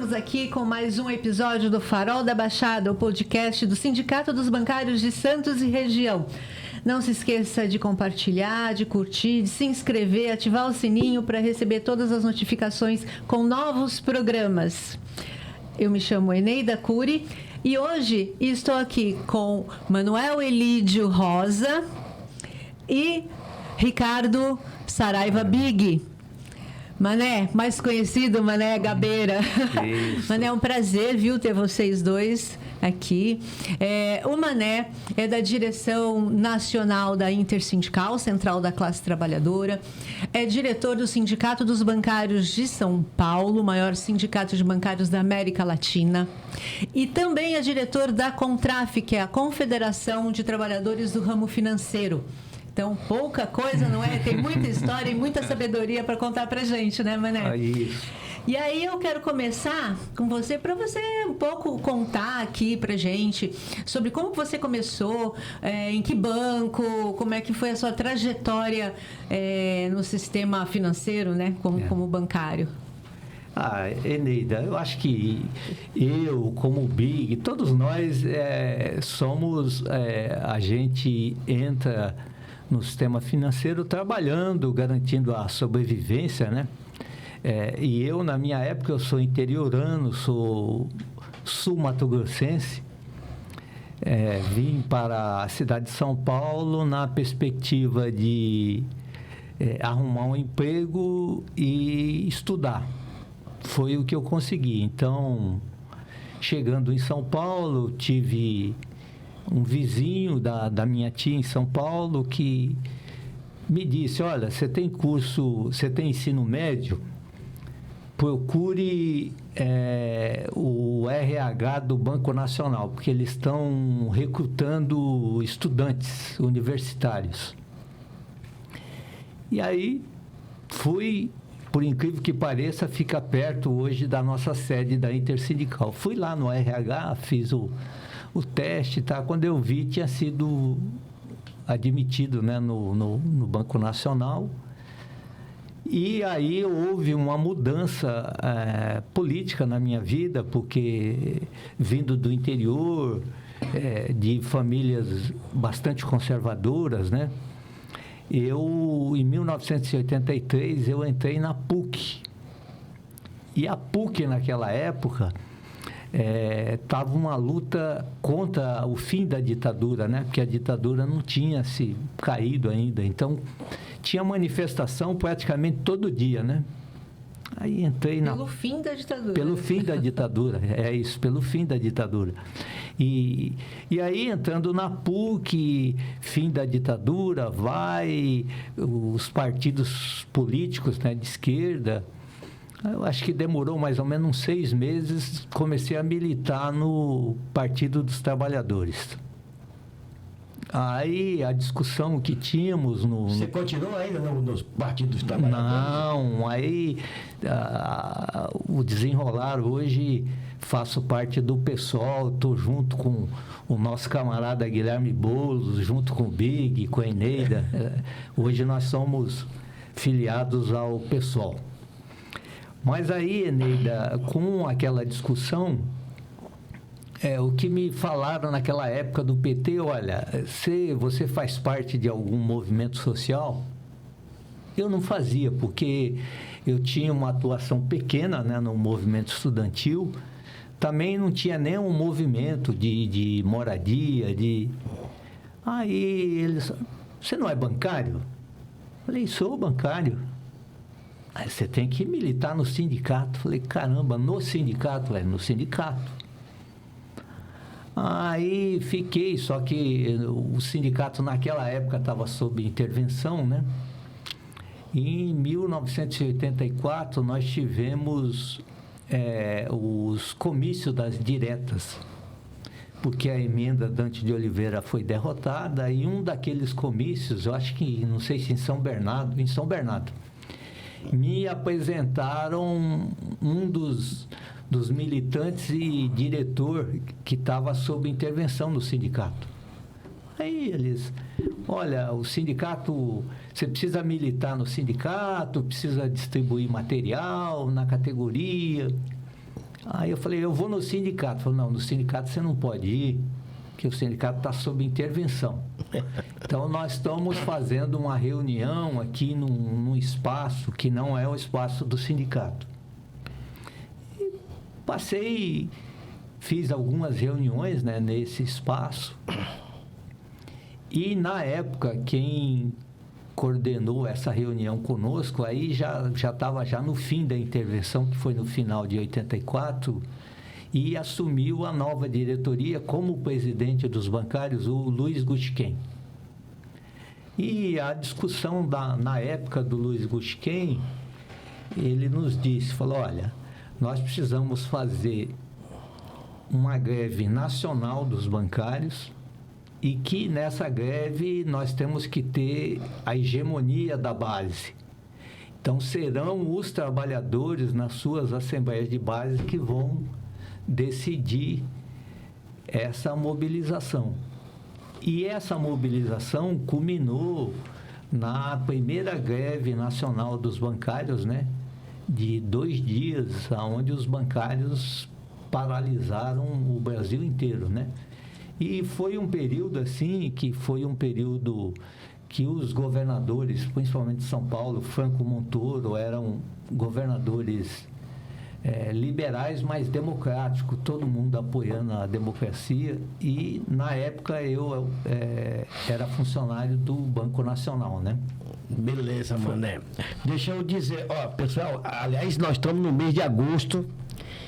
estamos aqui com mais um episódio do Farol da Baixada, o podcast do Sindicato dos Bancários de Santos e Região. Não se esqueça de compartilhar, de curtir, de se inscrever, ativar o sininho para receber todas as notificações com novos programas. Eu me chamo Eneida Cury e hoje estou aqui com Manuel Elídio Rosa e Ricardo Saraiva Big. Mané, mais conhecido, Mané Gabeira. Mané, é um prazer, viu, ter vocês dois aqui. O Mané é da direção nacional da Intersindical, Central da Classe Trabalhadora. É diretor do Sindicato dos Bancários de São Paulo, maior sindicato de bancários da América Latina. E também é diretor da CONTRAF, que é a Confederação de Trabalhadores do Ramo Financeiro. Então, pouca coisa, não é? Tem muita história e muita sabedoria para contar para gente, né, Mané? E aí eu quero começar com você, para você um pouco contar aqui para gente sobre como você começou, em que banco, como é que foi a sua trajetória no sistema financeiro, né, como bancário. Eneida, eu acho que eu, como Big, todos nós somos, a gente entra no sistema financeiro trabalhando, garantindo a sobrevivência, né? E eu, na minha época, eu sou interiorano, sou sul-mato-grossense, vim para a cidade de São Paulo na perspectiva de arrumar um emprego e estudar. Foi o que eu consegui. Então, chegando em São Paulo, tive um vizinho da minha tia em São Paulo que me disse: olha, você tem ensino médio? Procure o RH do Banco Nacional, porque eles estão recrutando estudantes universitários. E aí fui, por incrível que pareça, fica perto hoje da nossa sede da Intersindical. Fui lá no RH, fiz o teste, tá? Quando eu vi, tinha sido admitido, né, no Banco Nacional. E aí houve uma mudança política na minha vida, porque vindo do interior, de famílias bastante conservadoras, né? Em 1983, eu entrei na PUC. E a PUC, naquela época, estava uma luta contra o fim da ditadura, né? Porque a ditadura não tinha se caído ainda. Então, tinha manifestação praticamente todo dia, né? Aí entrei Pelo fim da ditadura. Pelo fim da ditadura, pelo fim da ditadura. E aí, entrando na PUC, fim da ditadura, os partidos políticos, né, de esquerda. Eu acho que demorou mais ou menos uns 6 meses, comecei a militar no Partido dos Trabalhadores. Aí a discussão que tínhamos Você continua ainda nos Partidos dos Trabalhadores? Não, aí o desenrolar hoje, faço parte do PSOL, estou junto com o nosso camarada Guilherme Boulos, junto com o Big, com a Eneida. Hoje nós somos filiados ao PSOL. Mas aí, Eneida, com aquela discussão, o que me falaram naquela época do PT, olha, se você faz parte de algum movimento social, eu não fazia, porque eu tinha uma atuação pequena, né, no movimento estudantil, também não tinha nenhum movimento de moradia, Aí eles, você não é bancário? Falei, sou bancário. Aí você tem que militar no sindicato. Falei, caramba, no sindicato? No sindicato. Aí fiquei, só que o sindicato naquela época estava sob intervenção, né? Em 1984 nós tivemos os comícios das diretas, porque a emenda Dante de Oliveira foi derrotada, e um daqueles comícios, eu acho que, não sei se em São Bernardo, me apresentaram um dos militantes e diretor que estava sob intervenção no sindicato. Aí eles, olha, o sindicato, você precisa militar no sindicato, precisa distribuir material na categoria. Aí eu falei, eu vou no sindicato. Falei, não, no sindicato você não pode ir, porque o sindicato está sob intervenção. Então, nós estamos fazendo uma reunião aqui num espaço que não é o espaço do sindicato. E fiz algumas reuniões, né, nesse espaço. E, na época, quem coordenou essa reunião conosco, aí já estava já no fim da intervenção, que foi no final de 84, e assumiu a nova diretoria como presidente dos bancários, o Luiz Gutschken. E a discussão na época do Luiz Gutschken, ele nos disse, falou, olha, nós precisamos fazer uma greve nacional dos bancários e que nessa greve nós temos que ter a hegemonia da base. Então, serão os trabalhadores nas suas assembleias de base que vão decidir essa mobilização. E essa mobilização culminou na primeira greve nacional dos bancários, né? De 2 dias, onde os bancários paralisaram o Brasil inteiro, né? E foi um período assim, que foi um período que os governadores, principalmente de São Paulo, Franco Montoro, eram governadores liberais, mas democráticos, todo mundo apoiando a democracia. E, na época, eu era funcionário do Banco Nacional, né? Beleza, Mané. Deixa eu dizer, ó, pessoal, aliás, nós estamos no mês de agosto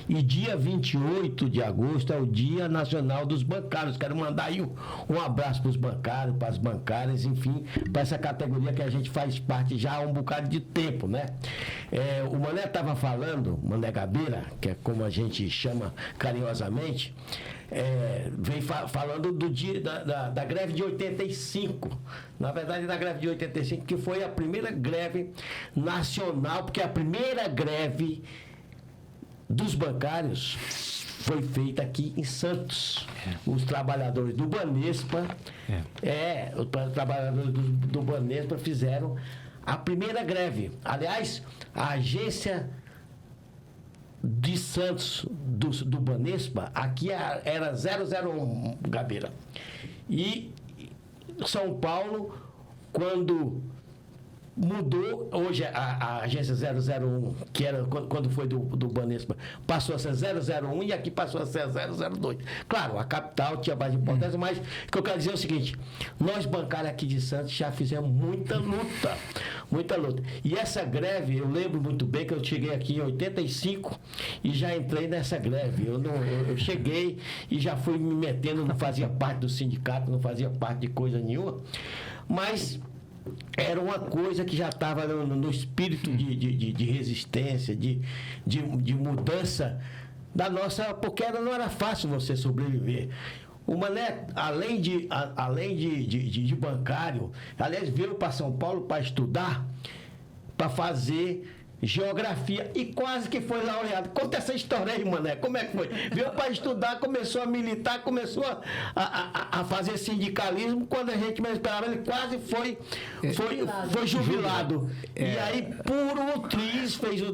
e dia 28 de agosto é o Dia Nacional dos Bancários. Quero mandar aí um abraço para os bancários, para as bancárias, enfim, para essa categoria que a gente faz parte já há um bocado de tempo, né? O Mané estava falando, Mané Gabeira, que é como a gente chama carinhosamente, vem falando do dia da greve de 85. Na verdade, da greve de 85, que foi a primeira greve nacional, porque a primeira greve dos bancários foi feita aqui em Santos. Os trabalhadores do Banespa, os trabalhadores do Banespa fizeram a primeira greve. Aliás, a agência de Santos do Banespa, aqui era 001, Gabeira. E São Paulo, quando mudou, hoje a agência 001, que era quando foi do Banespa, passou a ser 001 e aqui passou a ser 002. Claro, a capital tinha mais importância, mas o que eu quero dizer é o seguinte: nós bancários aqui de Santos já fizemos muita luta. E essa greve, eu lembro muito bem que eu cheguei aqui em 85 e já entrei nessa greve. Eu cheguei e já fui me metendo, não fazia parte do sindicato, não fazia parte de coisa nenhuma, mas era uma coisa que já estava no espírito de resistência, de mudança da nossa, porque não era fácil você sobreviver. O Mané, além de bancário, aliás, veio para São Paulo para estudar, para fazer geografia e quase que foi laureado. Conta essa história aí, Mané, como é que foi? Veio para estudar, começou a militar, começou a fazer sindicalismo, quando a gente mais esperava, ele quase foi jubilado. E aí, por um triz, fez o...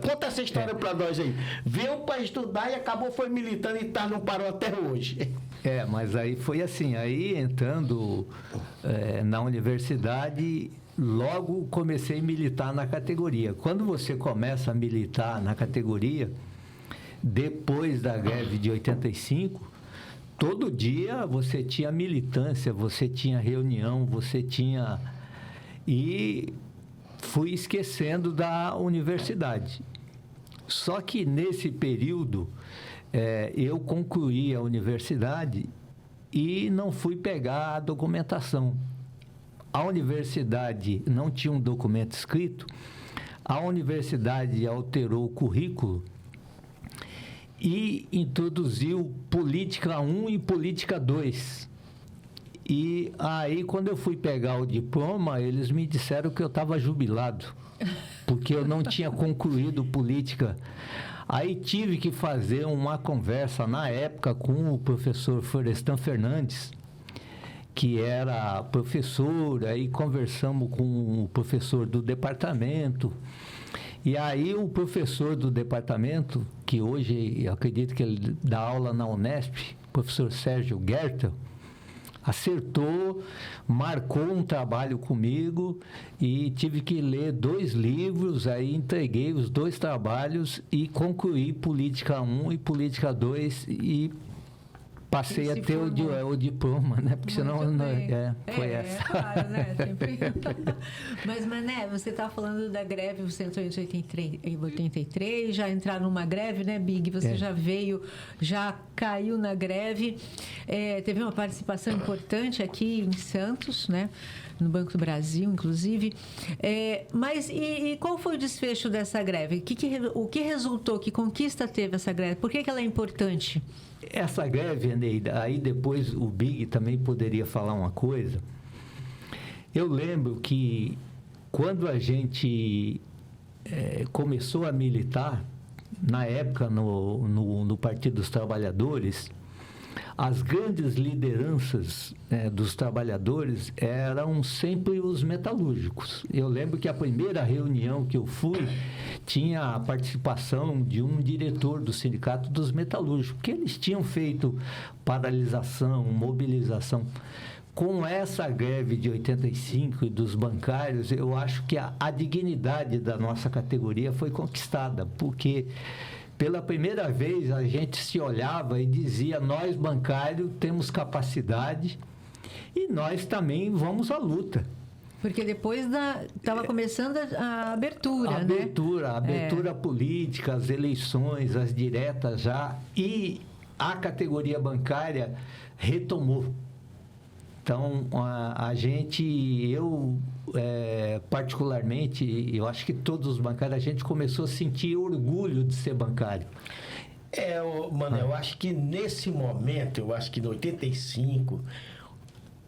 Conta essa história para nós aí. Veio para estudar e acabou, foi militando e não parou até hoje. Mas aí foi assim, aí entrando na universidade, logo comecei a militar na categoria. Quando você começa a militar na categoria, depois da greve de 85, todo dia você tinha militância, você tinha reunião, você tinha... E fui esquecendo da universidade. Só que nesse período, eu concluí a universidade e não fui pegar a documentação. A universidade não tinha um documento escrito, a universidade alterou o currículo e introduziu Política 1 e Política 2. E aí, quando eu fui pegar o diploma, eles me disseram que eu estava jubilado, porque eu não tinha concluído política. Aí tive que fazer uma conversa, na época, com o professor Florestan Fernandes, que era professor, aí conversamos com o professor do departamento E aí o professor do departamento, que hoje eu acredito que ele dá aula na Unesp, o professor Sérgio Gertel, acertou, marcou um trabalho comigo e tive que ler 2 livros, aí entreguei os 2 trabalhos e concluí Política 1 e Política 2 e passei a ter o diploma, né? Porque senão foi essa. Claro, né? Sempre... Mas, Mané, você está falando da greve, você entrou em 83, já entrar numa greve, né, Big? Você já veio, já caiu na greve, teve uma participação importante aqui em Santos, né? No Banco do Brasil, inclusive. Mas e qual foi o desfecho dessa greve? O que resultou? Que conquista teve essa greve? Por que ela é importante? Essa greve, Eneida, aí depois o Big também poderia falar uma coisa. Eu lembro que quando a gente começou a militar, na época no Partido dos Trabalhadores, as grandes lideranças dos trabalhadores eram sempre os metalúrgicos. Eu lembro que a primeira reunião que eu fui tinha a participação de um diretor do Sindicato dos Metalúrgicos, porque eles tinham feito paralisação, mobilização. Com essa greve de 85 e dos bancários, eu acho que a dignidade da nossa categoria foi conquistada, porque pela primeira vez a gente se olhava e dizia: nós bancários temos capacidade e nós também vamos à luta. Porque depois estava começando a abertura, a abertura política, as eleições, as diretas já, e a categoria bancária retomou. Então, eu particularmente, eu acho que todos os bancários, a gente começou a sentir orgulho de ser bancário. Mano, eu acho que nesse momento, eu acho que em 85,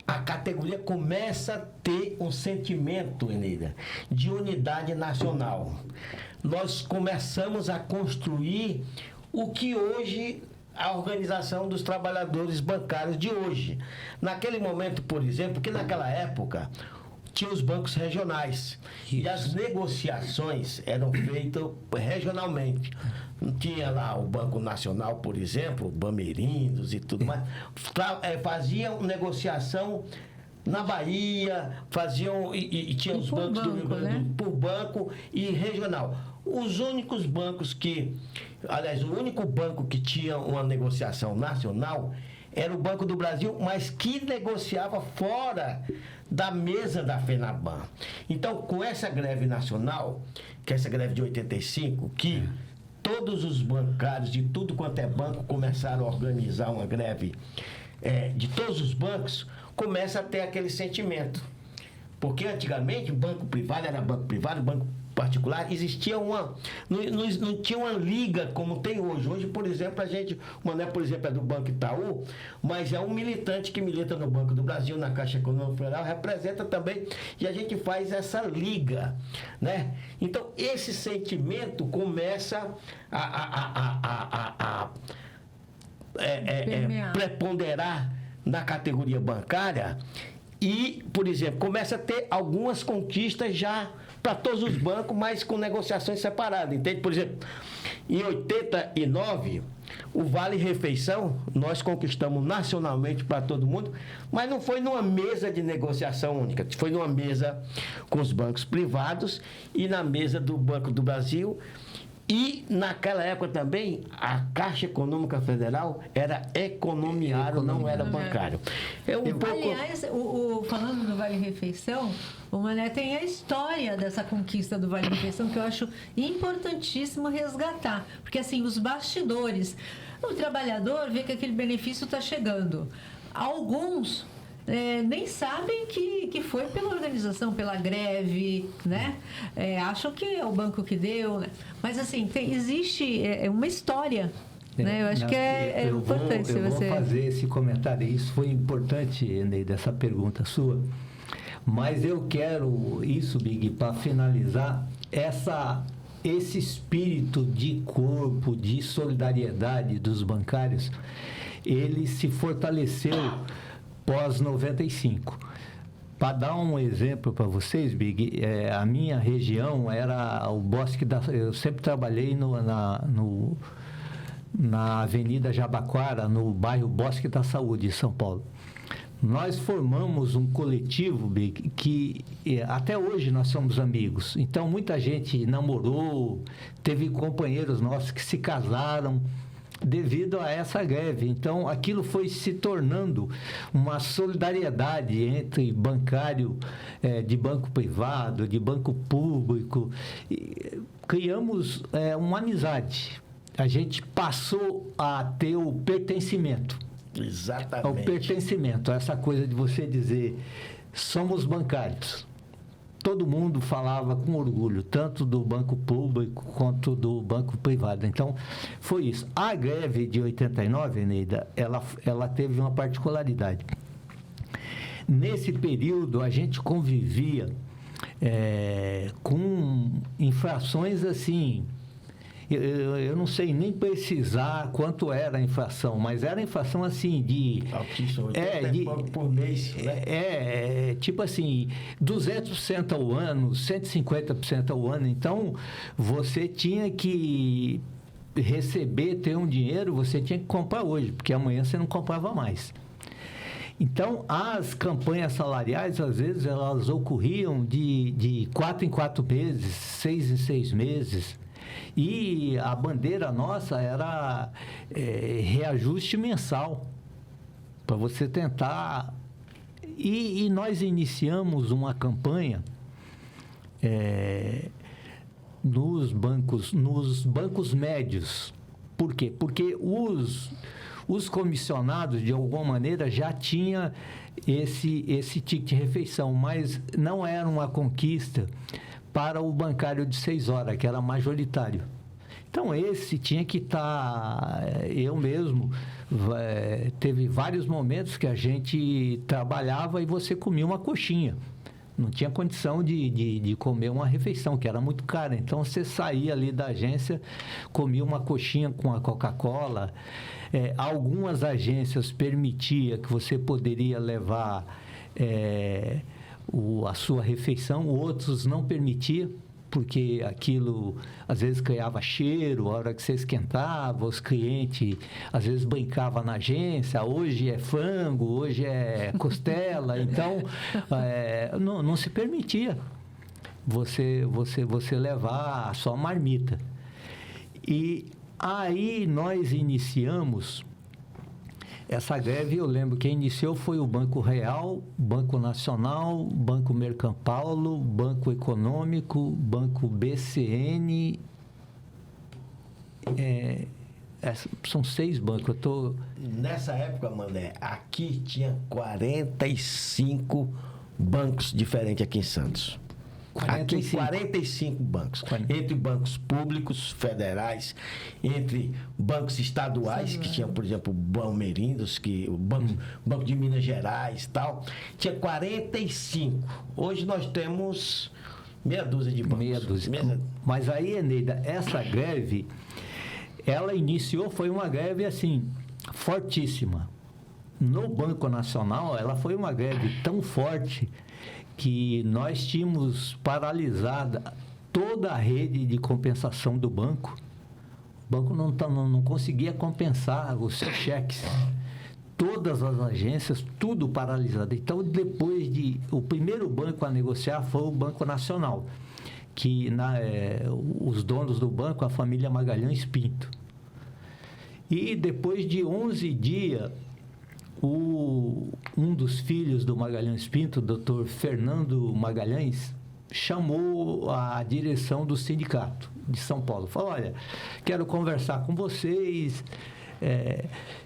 a categoria começa a ter um sentimento, Eneida, de unidade nacional. Nós começamos a construir o que hoje a organização dos trabalhadores bancários de hoje. Naquele momento, por exemplo, que naquela época tinha os bancos regionais. Isso. E as negociações eram feitas regionalmente. Tinha lá o Banco Nacional, por exemplo, Bamerindos e tudo mais. Faziam negociação na Bahia, faziam e tinha os bancos do Rio Grande do Sul, por banco e regional. Os únicos bancos o único banco que tinha uma negociação nacional era o Banco do Brasil, mas que negociava fora da mesa da FENABAN. Então, com essa greve nacional, que é essa greve de 85, que todos os bancários de tudo quanto é banco começaram a organizar uma greve de todos os bancos, começa a ter aquele sentimento. Porque antigamente, banco privado era banco privado, banco particular, existia não tinha uma liga como tem hoje. Hoje, por exemplo, o Mané, por exemplo, é do Banco Itaú, mas é um militante que milita no Banco do Brasil, na Caixa Econômica Federal, representa também, e a gente faz essa liga, né? Então, esse sentimento começa a preponderar na categoria bancária e, por exemplo, começa a ter algumas conquistas já para todos os bancos, mas com negociações separadas, entende? Por exemplo, em 89, o Vale Refeição, nós conquistamos nacionalmente para todo mundo, mas não foi numa mesa de negociação única, foi numa mesa com os bancos privados e na mesa do Banco do Brasil. E, naquela época também, a Caixa Econômica Federal era economiário, não era bancário. Aliás, falando do Vale Refeição, o Mané tem a história dessa conquista do Vale Refeição, que eu acho importantíssimo resgatar. Porque, assim, os bastidores, o trabalhador vê que aquele benefício está chegando. Alguns nem sabem que foi pela organização, pela greve, né? Acham que é o banco que deu, né? Mas, assim, existe uma história, né? Eu acho que é importante. Eu vou fazer esse comentário. Isso foi importante, Eneida, essa pergunta sua. Mas eu quero isso, Big, para finalizar, esse espírito de corpo, de solidariedade dos bancários, ele se fortaleceu pós-95. Para dar um exemplo para vocês, Big, a minha região era o Bosque da... Eu sempre trabalhei na Avenida Jabaquara, no bairro Bosque da Saúde, em São Paulo. Nós formamos um coletivo, Big, que até hoje nós somos amigos. Então, muita gente namorou, teve companheiros nossos que se casaram devido a essa greve. Então, aquilo foi se tornando uma solidariedade entre bancário de banco privado, de banco público. E criamos uma amizade. A gente passou a ter o pertencimento. Exatamente. O pertencimento, essa coisa de você dizer, somos bancários. Todo mundo falava com orgulho, tanto do banco público quanto do banco privado. Então, foi isso. A greve de 89, Neida, ela teve uma particularidade. Nesse período, a gente convivia com infrações assim... Eu não sei nem precisar quanto era a inflação, mas era a inflação assim de... Altíssimo, por mês, né? Tipo assim, 200% ao ano, 150% ao ano. Então, você tinha que ter um dinheiro, você tinha que comprar hoje, porque amanhã você não comprava mais. Então, as campanhas salariais, às vezes, elas ocorriam de 4 em 4 meses, 6 em 6 meses. E a bandeira nossa era reajuste mensal, para você tentar... E nós iniciamos uma campanha nos bancos médios. Por quê? Porque os comissionados, de alguma maneira, já tinham esse ticket de refeição, mas não era uma conquista para o bancário de 6 horas, que era majoritário. Então, esse tinha que estar... Eu mesmo, teve vários momentos que a gente trabalhava e você comia uma coxinha. Não tinha condição de comer uma refeição, que era muito cara. Então, você saía ali da agência, comia uma coxinha com a Coca-Cola. Algumas agências permitiam que você poderia levar... a sua refeição, outros não permitiam, porque aquilo às vezes criava cheiro, a hora que você esquentava, os clientes às vezes brincavam na agência, hoje é frango, hoje é costela, então não se permitia você levar a sua marmita. E aí nós iniciamos essa greve. Eu lembro que quem iniciou foi o Banco Real, Banco Nacional, Banco Mercantil, Banco Econômico, Banco BCN. São 6 bancos. Nessa época, Mané, aqui tinha 45 bancos diferentes aqui em Santos. 45 bancos. Entre bancos públicos, federais, entre bancos estaduais, que tinha, por exemplo, o Balmeirindos, o Banco de Minas Gerais e tal. Tinha 45. Hoje nós temos meia dúzia de bancos. Meia dúzia. Mas aí, Eneida, essa greve, ela iniciou, foi uma greve assim, fortíssima. No Banco Nacional, ela foi uma greve tão forte que nós tínhamos paralisada toda a rede de compensação do banco. O banco não conseguia compensar os cheques. Todas as agências, tudo paralisado. Então, o primeiro banco a negociar foi o Banco Nacional, que os donos do banco, a família Magalhães Pinto. E depois de 11 dias... um dos filhos do Magalhães Pinto, o doutor Fernando Magalhães, chamou a direção do sindicato de São Paulo. Falou, olha, quero conversar com vocês.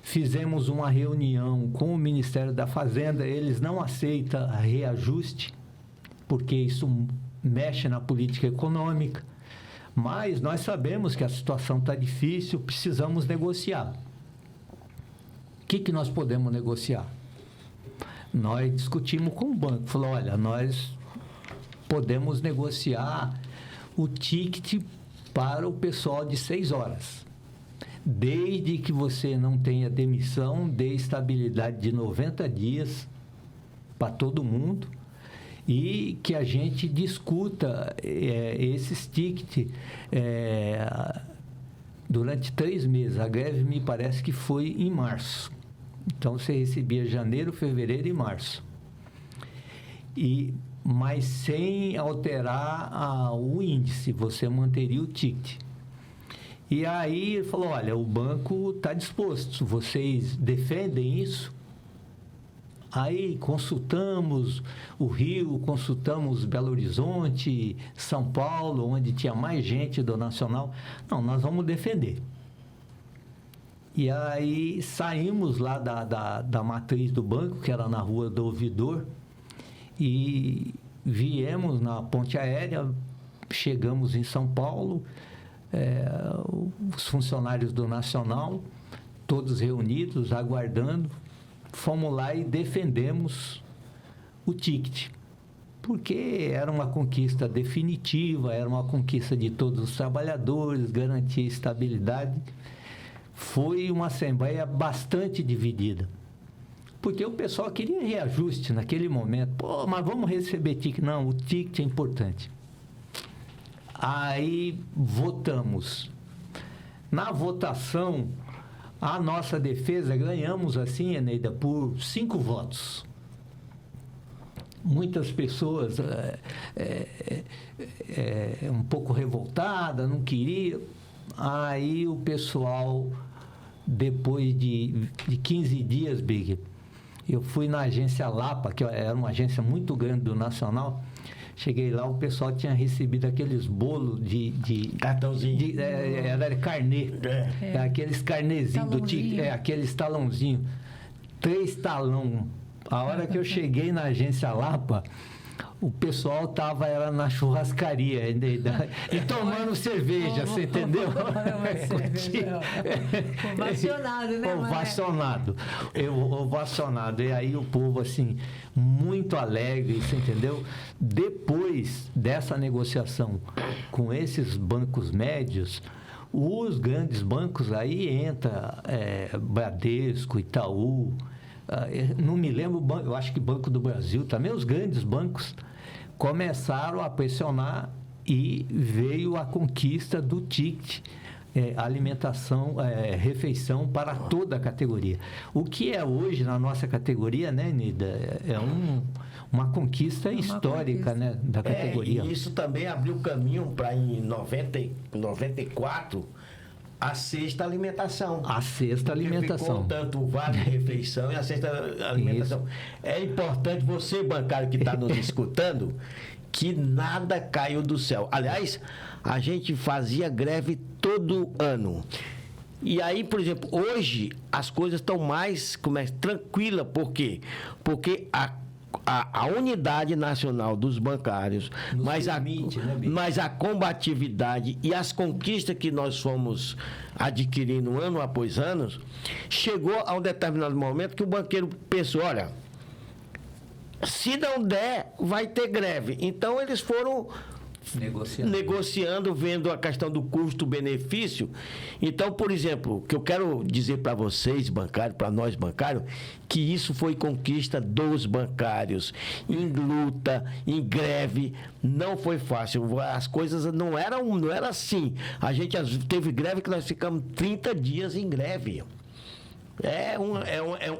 Fizemos uma reunião com o Ministério da Fazenda, eles não aceitam reajuste, porque isso mexe na política econômica, mas nós sabemos que a situação está difícil, precisamos negociar. O que nós podemos negociar? Nós discutimos com o banco. Falou, olha, nós podemos negociar o ticket para o pessoal de 6 horas. Desde que você não tenha demissão, dê estabilidade de 90 dias para todo mundo. e que a gente discuta esses tickets durante 3 meses. A greve me parece que foi em março. Então, você recebia janeiro, fevereiro e março. Mas sem alterar o índice, você manteria o ticket. E aí ele falou, olha, o banco está disposto, vocês defendem isso? Aí consultamos o Rio, consultamos Belo Horizonte, São Paulo, onde tinha mais gente do Nacional. Não, nós vamos defender. E aí saímos lá da matriz do banco, que era na Rua do Ouvidor, e viemos na ponte aérea, chegamos em São Paulo, os funcionários do Nacional, todos reunidos, aguardando, fomos lá e defendemos o ticket, porque era uma conquista definitiva, era uma conquista de todos os trabalhadores, garantia estabilidade. Foi uma assembleia bastante dividida, porque o pessoal queria reajuste naquele momento. Pô, mas vamos receber ticket? Não, o ticket é importante. Aí votamos. Na votação, a nossa defesa, ganhamos assim, Eneida, por 5 votos. Muitas pessoas um pouco revoltadas, não queriam. Aí o pessoal, depois de 15 dias, Big, eu fui na agência Lapa, que era uma agência muito grande do Nacional. Cheguei lá, o pessoal tinha recebido aqueles bolos de cartãozinho. Era carnê. Aqueles carnezinhos do ticket, aqueles talãozinhos. 3 talão. A hora que eu cheguei na agência Lapa, o pessoal era na churrascaria e tomando cerveja, você entendeu? Ovacionado, né? Ovacionado. E aí o povo, assim, muito alegre, você entendeu? Depois dessa negociação com esses bancos médios, os grandes bancos aí entra Bradesco, Itaú, não me lembro, eu acho que Banco do Brasil também, os grandes bancos começaram a pressionar e veio a conquista do ticket, alimentação, refeição para toda a categoria. O que é hoje na nossa categoria, né, Nida? Uma conquista histórica, conquista, né, da categoria. E isso também abriu caminho para, em 94, a sexta alimentação. A sexta alimentação. Ficou tanto o vale refeição e a sexta alimentação. Isso. É importante você, bancário que está nos escutando, que nada caiu do céu. Aliás, a gente fazia greve todo ano. E aí, por exemplo, hoje as coisas estão mais tranquilas. Por quê? Porque a unidade nacional dos bancários, mas a combatividade e as conquistas que nós fomos adquirindo ano após ano, chegou a um determinado momento que o banqueiro pensou, olha, se não der, vai ter greve. Então, eles foram negociando, vendo a questão do custo-benefício. Então, por exemplo, o que eu quero dizer para vocês, bancários, para nós bancários, que isso foi conquista dos bancários. Em luta, em greve, não foi fácil. As coisas não eram assim. A gente teve greve que nós ficamos 30 dias em greve. É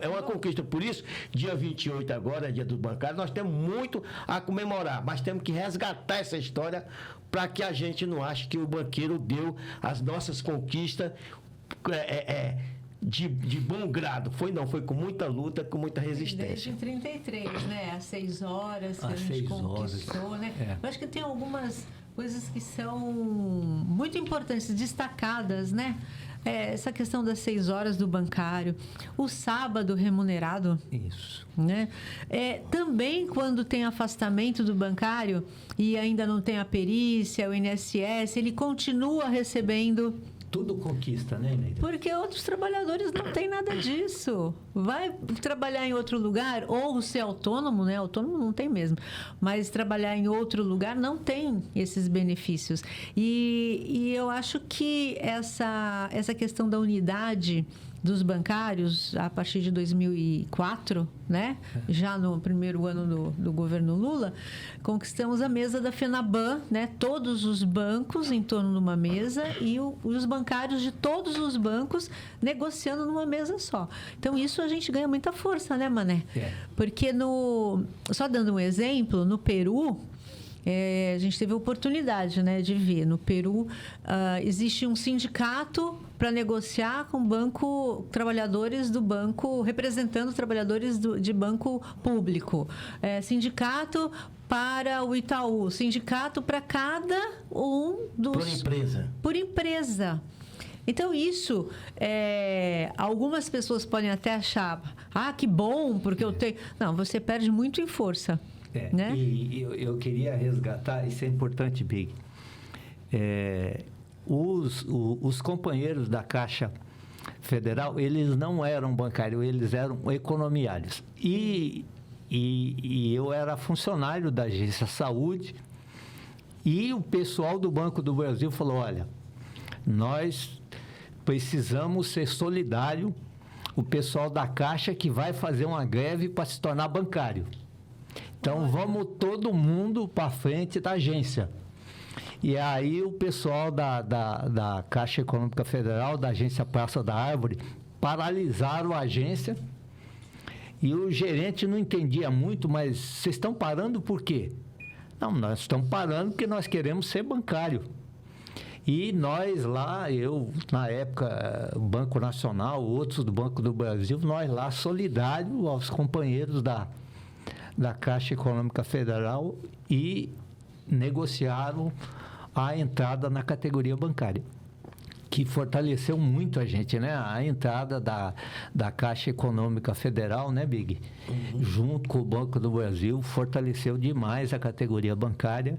uma conquista. Por isso, dia 28 agora, dia do bancário, nós temos muito a comemorar, mas temos que resgatar essa história para que a gente não ache que o banqueiro deu as nossas conquistas de bom grado. Foi com muita luta, com muita resistência. Desde 33, né? Às 6 horas que a gente conquistou, né? Eu acho que tem algumas coisas que são muito importantes, destacadas, né? Essa questão das 6 horas do bancário, o sábado remunerado. Isso. Né? Também quando tem afastamento do bancário e ainda não tem a perícia, o INSS, ele continua recebendo. Tudo conquista, né, Neida? Porque outros trabalhadores não têm nada disso. Vai trabalhar em outro lugar, ou ser autônomo, né? Autônomo não tem mesmo. Mas trabalhar em outro lugar não tem esses benefícios. E eu acho que essa questão da unidade dos bancários a partir de 2004, né? Já no primeiro ano do governo Lula, conquistamos a mesa da FENABAN, né? Todos os bancos em torno de uma mesa e os bancários de todos os bancos negociando numa mesa só. Então, isso a gente ganha muita força, né, Mané? Porque só dando um exemplo, no Peru, a gente teve a oportunidade, né, de ver. No Peru, existe um sindicato para negociar com trabalhadores do banco, representando trabalhadores de banco público. Sindicato para o Itaú, sindicato para cada um dos... Por empresa. Por empresa. Então, isso, algumas pessoas podem até achar, que bom, porque eu tenho... Não, você perde muito em força. Né? E eu queria resgatar, isso é importante, Big. Os companheiros da Caixa Federal, eles não eram bancários, eles eram economiários. E eu era funcionário da Agência Saúde, e o pessoal do Banco do Brasil falou, olha, nós precisamos ser solidários, o pessoal da Caixa que vai fazer uma greve para se tornar bancário. Então, vamos todo mundo para frente da agência. E aí, o pessoal da Caixa Econômica Federal, da agência Praça da Árvore, paralisaram a agência. E o gerente não entendia muito, mas vocês estão parando por quê? Não, nós estamos parando porque nós queremos ser bancário. E nós lá, eu, na época, o Banco Nacional, outros do Banco do Brasil, nós lá, solidários aos companheiros da Caixa Econômica Federal, e negociaram a entrada na categoria bancária, que fortaleceu muito a gente, né? A entrada da Caixa Econômica Federal, né, Big? Junto com o Banco do Brasil, fortaleceu demais a categoria bancária,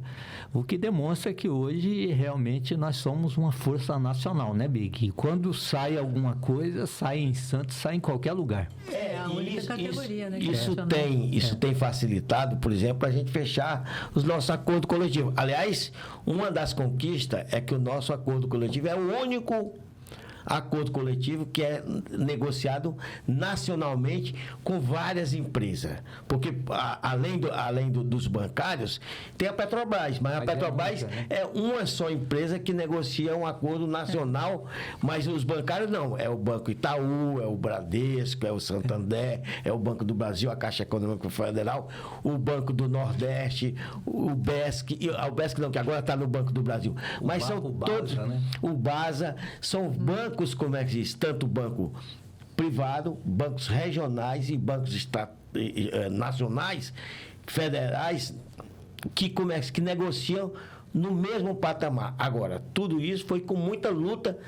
o que demonstra que hoje realmente nós somos uma força nacional, né, Big? E quando sai alguma coisa, sai em Santos, sai em qualquer lugar. É a única categoria, né? Isso tem facilitado, por exemplo, a gente fechar os nossos acordos coletivos. Aliás, uma das conquistas é que o nosso acordo coletivo é o único acordo coletivo que é negociado nacionalmente com várias empresas. Porque, além dos bancários, tem a Petrobras, mas a Petrobras é uma só empresa que negocia um acordo nacional, mas os bancários não. É o Banco Itaú, é o Bradesco, é o Santander, é o Banco do Brasil, a Caixa Econômica Federal, o Banco do Nordeste, o BESC, o BESC não, que agora está no Banco do Brasil. Mas são todos... né? O BASA, são bancos, como é que diz, tanto banco privado, bancos regionais e bancos nacionais, federais, que negociam no mesmo patamar. Agora, tudo isso foi com muita luta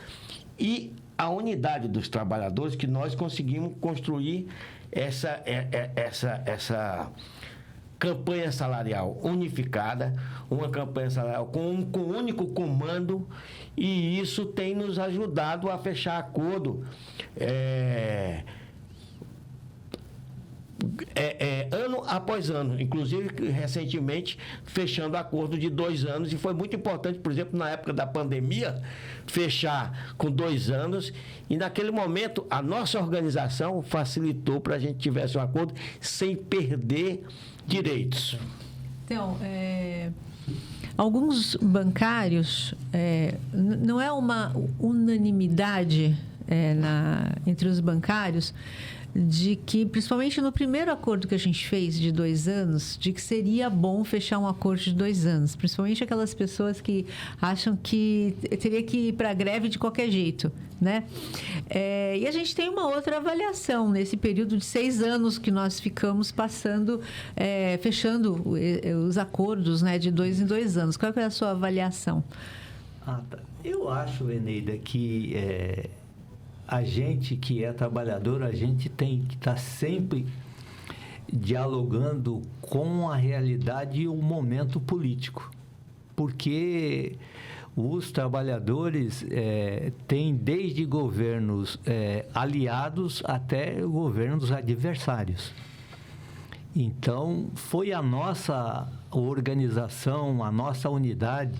e a unidade dos trabalhadores que nós conseguimos construir essa campanha salarial unificada, uma campanha salarial com um único comando, e isso tem nos ajudado a fechar acordo ano após ano, inclusive recentemente fechando acordo de 2 anos, e foi muito importante, por exemplo, na época da pandemia, fechar com 2 anos, e naquele momento a nossa organização facilitou para a gente tivesse um acordo sem perder direitos. Então, alguns bancários, não é uma unanimidade entre os bancários de que, principalmente no primeiro acordo que a gente fez de 2 anos, de que seria bom fechar um acordo de 2 anos, principalmente aquelas pessoas que acham que teria que ir para a greve de qualquer jeito, né? E a gente tem uma outra avaliação nesse período de 6 anos que nós ficamos passando, fechando os acordos, né, de 2 em 2 anos. Qual é a sua avaliação? Tá. Eu acho, Eneida, que a gente que é trabalhador, a gente tem que estar sempre dialogando com a realidade e o momento político. Porque os trabalhadores têm desde governos aliados até governos adversários. Então, foi a nossa organização, a nossa unidade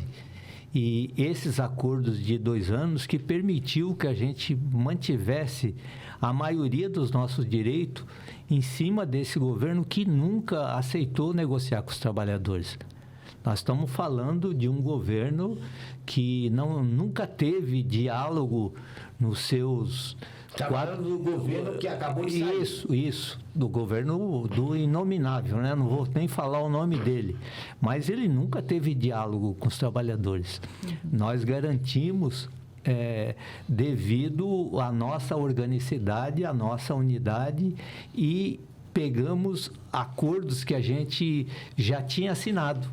E esses acordos de 2 anos que permitiu que a gente mantivesse a maioria dos nossos direitos em cima desse governo que nunca aceitou negociar com os trabalhadores. Nós estamos falando de um governo que nunca teve diálogo nos seus... Falando do governo que acabou de sair. Isso, do governo do inominável, né? Não vou nem falar o nome dele, mas ele nunca teve diálogo com os trabalhadores. Nós garantimos, devido à nossa organicidade, à nossa unidade, e pegamos acordos que a gente já tinha assinado.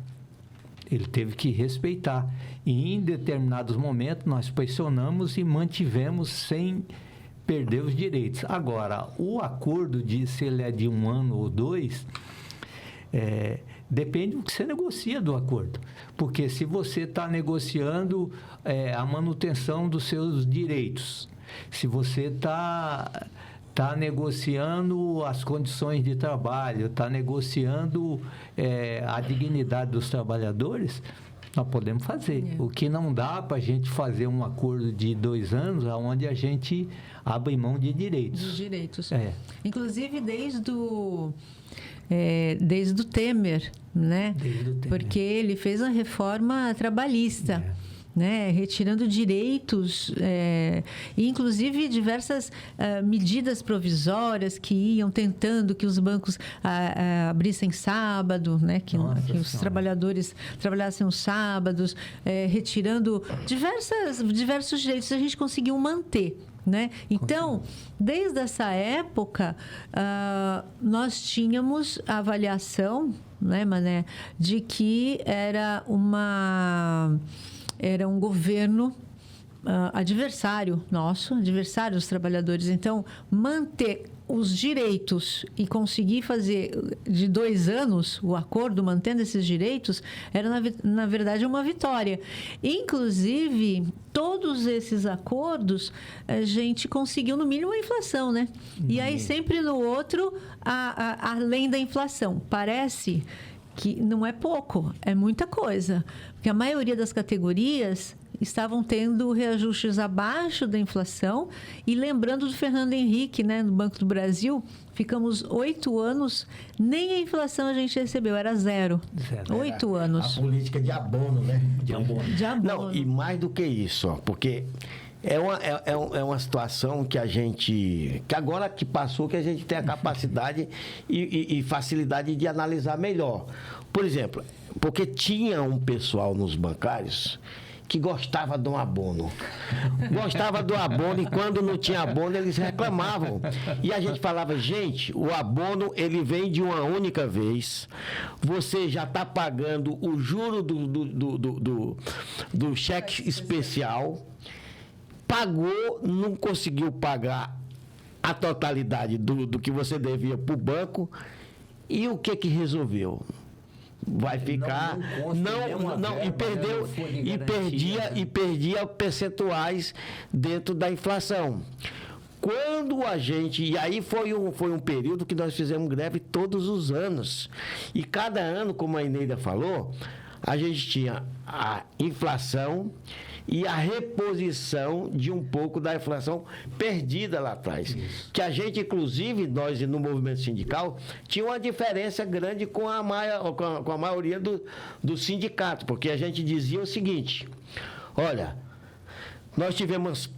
Ele teve que respeitar. E em determinados momentos nós pressionamos e mantivemos sem perder os direitos. Agora, o acordo, se ele é de 1 ano ou 2, depende do que você negocia do acordo. Porque se você está negociando a manutenção dos seus direitos, se você está negociando as condições de trabalho, está negociando a dignidade dos trabalhadores, nós podemos fazer. O que não dá para a gente fazer um acordo de 2 anos, onde a gente abre mão de direitos. Dos direitos. Inclusive, desde o Temer, né? Desde o Temer. Porque ele fez a reforma trabalhista. Né, retirando direitos, e inclusive diversas medidas provisórias que iam tentando que os bancos abrissem sábado, né, que os trabalhadores trabalhassem os sábados, retirando diversos direitos. A gente conseguiu manter. Né? Então, desde essa época, nós tínhamos a avaliação, né, Mané, de que era um governo adversário nosso, adversário dos trabalhadores. Então, manter os direitos e conseguir fazer de 2 anos o acordo, mantendo esses direitos, era, na verdade, uma vitória. Inclusive, todos esses acordos, a gente conseguiu, no mínimo, a inflação, né? E aí, sempre no outro, além da inflação. Parece que não é pouco, é muita coisa. Porque a maioria das categorias estavam tendo reajustes abaixo da inflação. E lembrando do Fernando Henrique, né, no Banco do Brasil, ficamos 8 anos, nem a inflação a gente recebeu, era 0. 8 anos. A política de abono, né? De abono. Não, e mais do que isso, porque é uma situação que que agora que passou, que a gente tem a capacidade e facilidade de analisar melhor. Por exemplo, porque tinha um pessoal nos bancários que gostava do abono. Gostava do abono, e quando não tinha abono, eles reclamavam. E a gente falava, gente, o abono, ele vem de uma única vez. Você já está pagando o juro do cheque especial. Pagou, não conseguiu pagar a totalidade do que você devia para o banco. E o que resolveu? Vai ficar... E perdia percentuais dentro da inflação. Quando a gente... E aí foi um período que nós fizemos greve todos os anos. E cada ano, como a Eneida falou, a gente tinha a inflação e a reposição de um pouco da inflação perdida lá atrás. Isso. Que a gente, inclusive, nós no movimento sindical, tinha uma diferença grande com a maioria do sindicato, porque a gente dizia o seguinte: olha, nós tivemos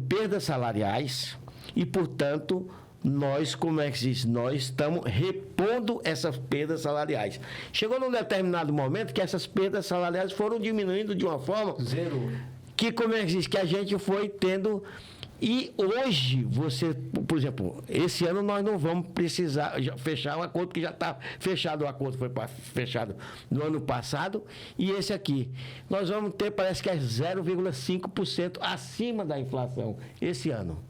perdas salariais e, portanto, nós, como é que se diz? Nós estamos repondo essas perdas salariais. Chegou num determinado momento que essas perdas salariais foram diminuindo de uma forma... Zero. Que, como é que se diz? Que a gente foi tendo... E hoje, por exemplo, esse ano nós não vamos precisar fechar o acordo, que já está fechado. O acordo foi fechado no ano passado, e esse aqui. Nós vamos ter, parece que é 0,5% acima da inflação esse ano.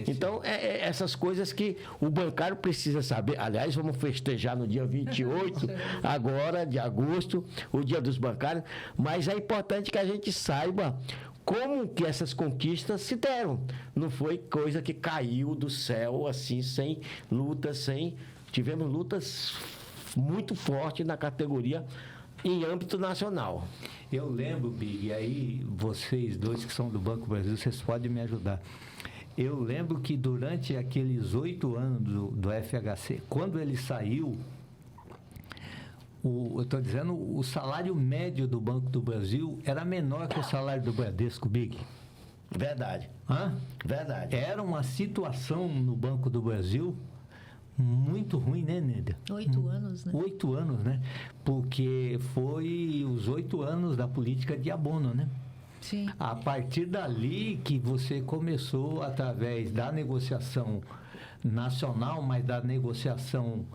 Então, essas coisas que o bancário precisa saber. Aliás, vamos festejar no dia 28, agora, de agosto, o dia dos bancários. Mas é importante que a gente saiba como que essas conquistas se deram. Não foi coisa que caiu do céu, assim, sem lutas, Tivemos lutas muito fortes na categoria em âmbito nacional. Eu lembro, Big, e aí vocês dois que são do Banco Brasil, vocês podem me ajudar. Eu lembro que durante aqueles 8 anos do FHC, quando ele saiu, eu estou dizendo, o salário médio do Banco do Brasil era menor que o salário do Bradesco, Big. Verdade. Hã? Verdade. Era uma situação no Banco do Brasil muito ruim, né, Nélia? 8 anos, né? 8 anos, né? Porque foi os 8 anos da política de abono, né? Sim. A partir dali que você começou, através da negociação nacional, mas da negociação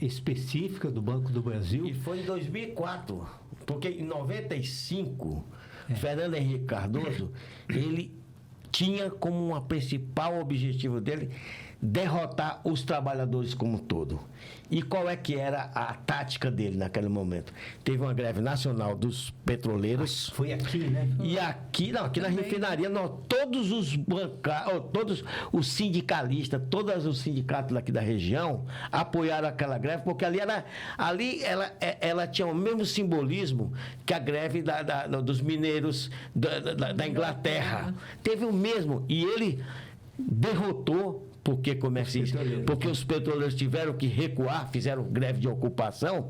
específica do Banco do Brasil. E foi em 2004, porque em 95, Fernando Henrique Cardoso, ele tinha como um principal objetivo dele derrotar os trabalhadores como um todo. E qual é que era a tática dele naquele momento? Teve uma greve nacional dos petroleiros. Foi aqui, né? E aqui na refinaria, todos os bancários, todos os sindicalistas, todos os sindicatos daqui da região apoiaram aquela greve, porque ela tinha o mesmo simbolismo que a greve dos mineiros da Inglaterra. Teve o mesmo. E ele derrotou. Porque os petroleiros tiveram que recuar, fizeram greve de ocupação.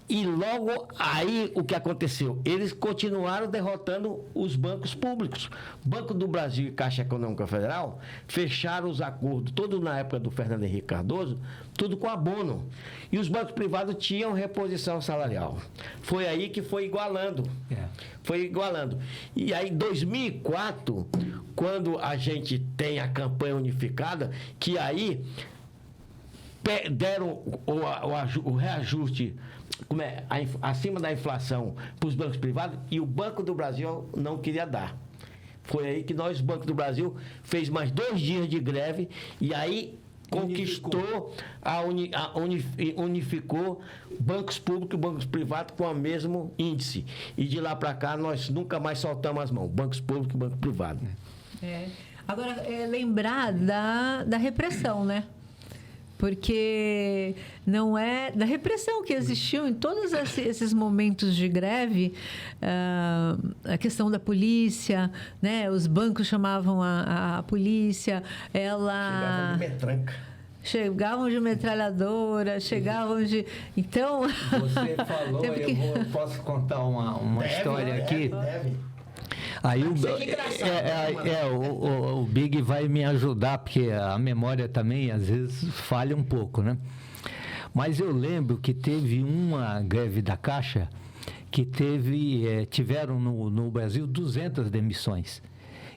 E logo aí o que aconteceu? Eles continuaram derrotando os bancos públicos. Banco do Brasil e Caixa Econômica Federal fecharam os acordos, todos na época do Fernando Henrique Cardoso, tudo com abono. E os bancos privados tinham reposição salarial. Foi aí que foi igualando. Foi igualando. E aí, em 2004, quando a gente tem a campanha unificada, que aí deram o reajuste acima da inflação para os bancos privados, e o Banco do Brasil não queria dar. Foi aí que o Banco do Brasil fez mais 2 dias de greve e aí conquistou, unificou bancos públicos e bancos privados com o mesmo índice. E de lá para cá nós nunca mais soltamos as mãos, bancos públicos e bancos privados. Agora, lembrar da repressão, né? Porque não é da repressão que existiu em todos esses momentos de greve, a questão da polícia, né? Os bancos chamavam a polícia, Chegavam de metranca. Chegavam de metralhadora, chegavam de... Então... Você falou, eu posso contar uma história aqui? Deve. Aí o Big vai me ajudar, porque a memória também, às vezes, falha um pouco, né? Mas eu lembro que teve uma greve da Caixa que tiveram no Brasil 200 demissões.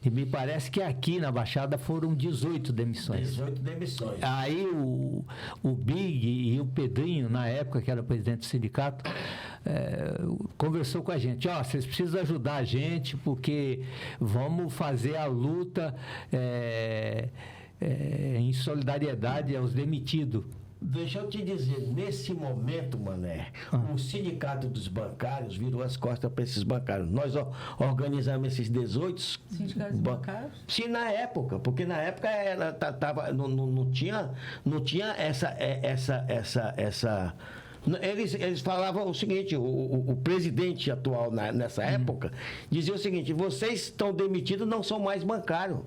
E me parece que aqui na Baixada foram 18 demissões. 18 demissões. Aí o Big e o Pedrinho, na época que era presidente do sindicato, conversou com a gente. Vocês precisam ajudar a gente, porque vamos fazer a luta em solidariedade aos demitidos. Deixa eu te dizer, nesse momento, Mané, o sindicato dos bancários virou as costas para esses bancários. Nós organizamos esses 18... Sindicatos bancários? Sim, na época, porque na época não tinha essa... Eles falavam o seguinte, o presidente atual nessa época dizia o seguinte: vocês estão demitidos, não são mais bancários.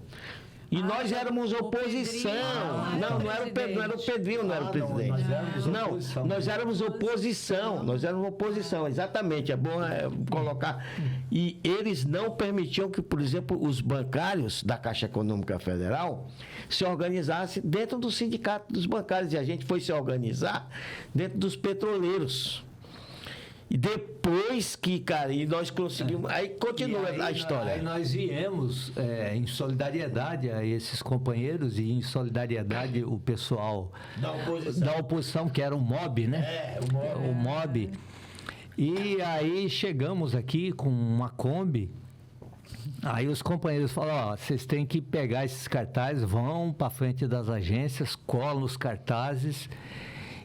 E nós éramos oposição. Não era o Pedrinho, não era o presidente. Nós éramos oposição. Nós éramos oposição, exatamente. É bom colocar. E eles não permitiam que, por exemplo, os bancários da Caixa Econômica Federal se organizassem dentro do sindicato dos bancários. E a gente foi se organizar dentro dos petroleiros. E depois que, cara, e nós conseguimos... Aí continua a história. Aí nós viemos em solidariedade a esses companheiros e em solidariedade o pessoal da oposição, que era o MOB, né? O MOB. E aí chegamos aqui com uma Kombi. Aí os companheiros falaram: vocês têm que pegar esses cartazes, vão para frente das agências, colam os cartazes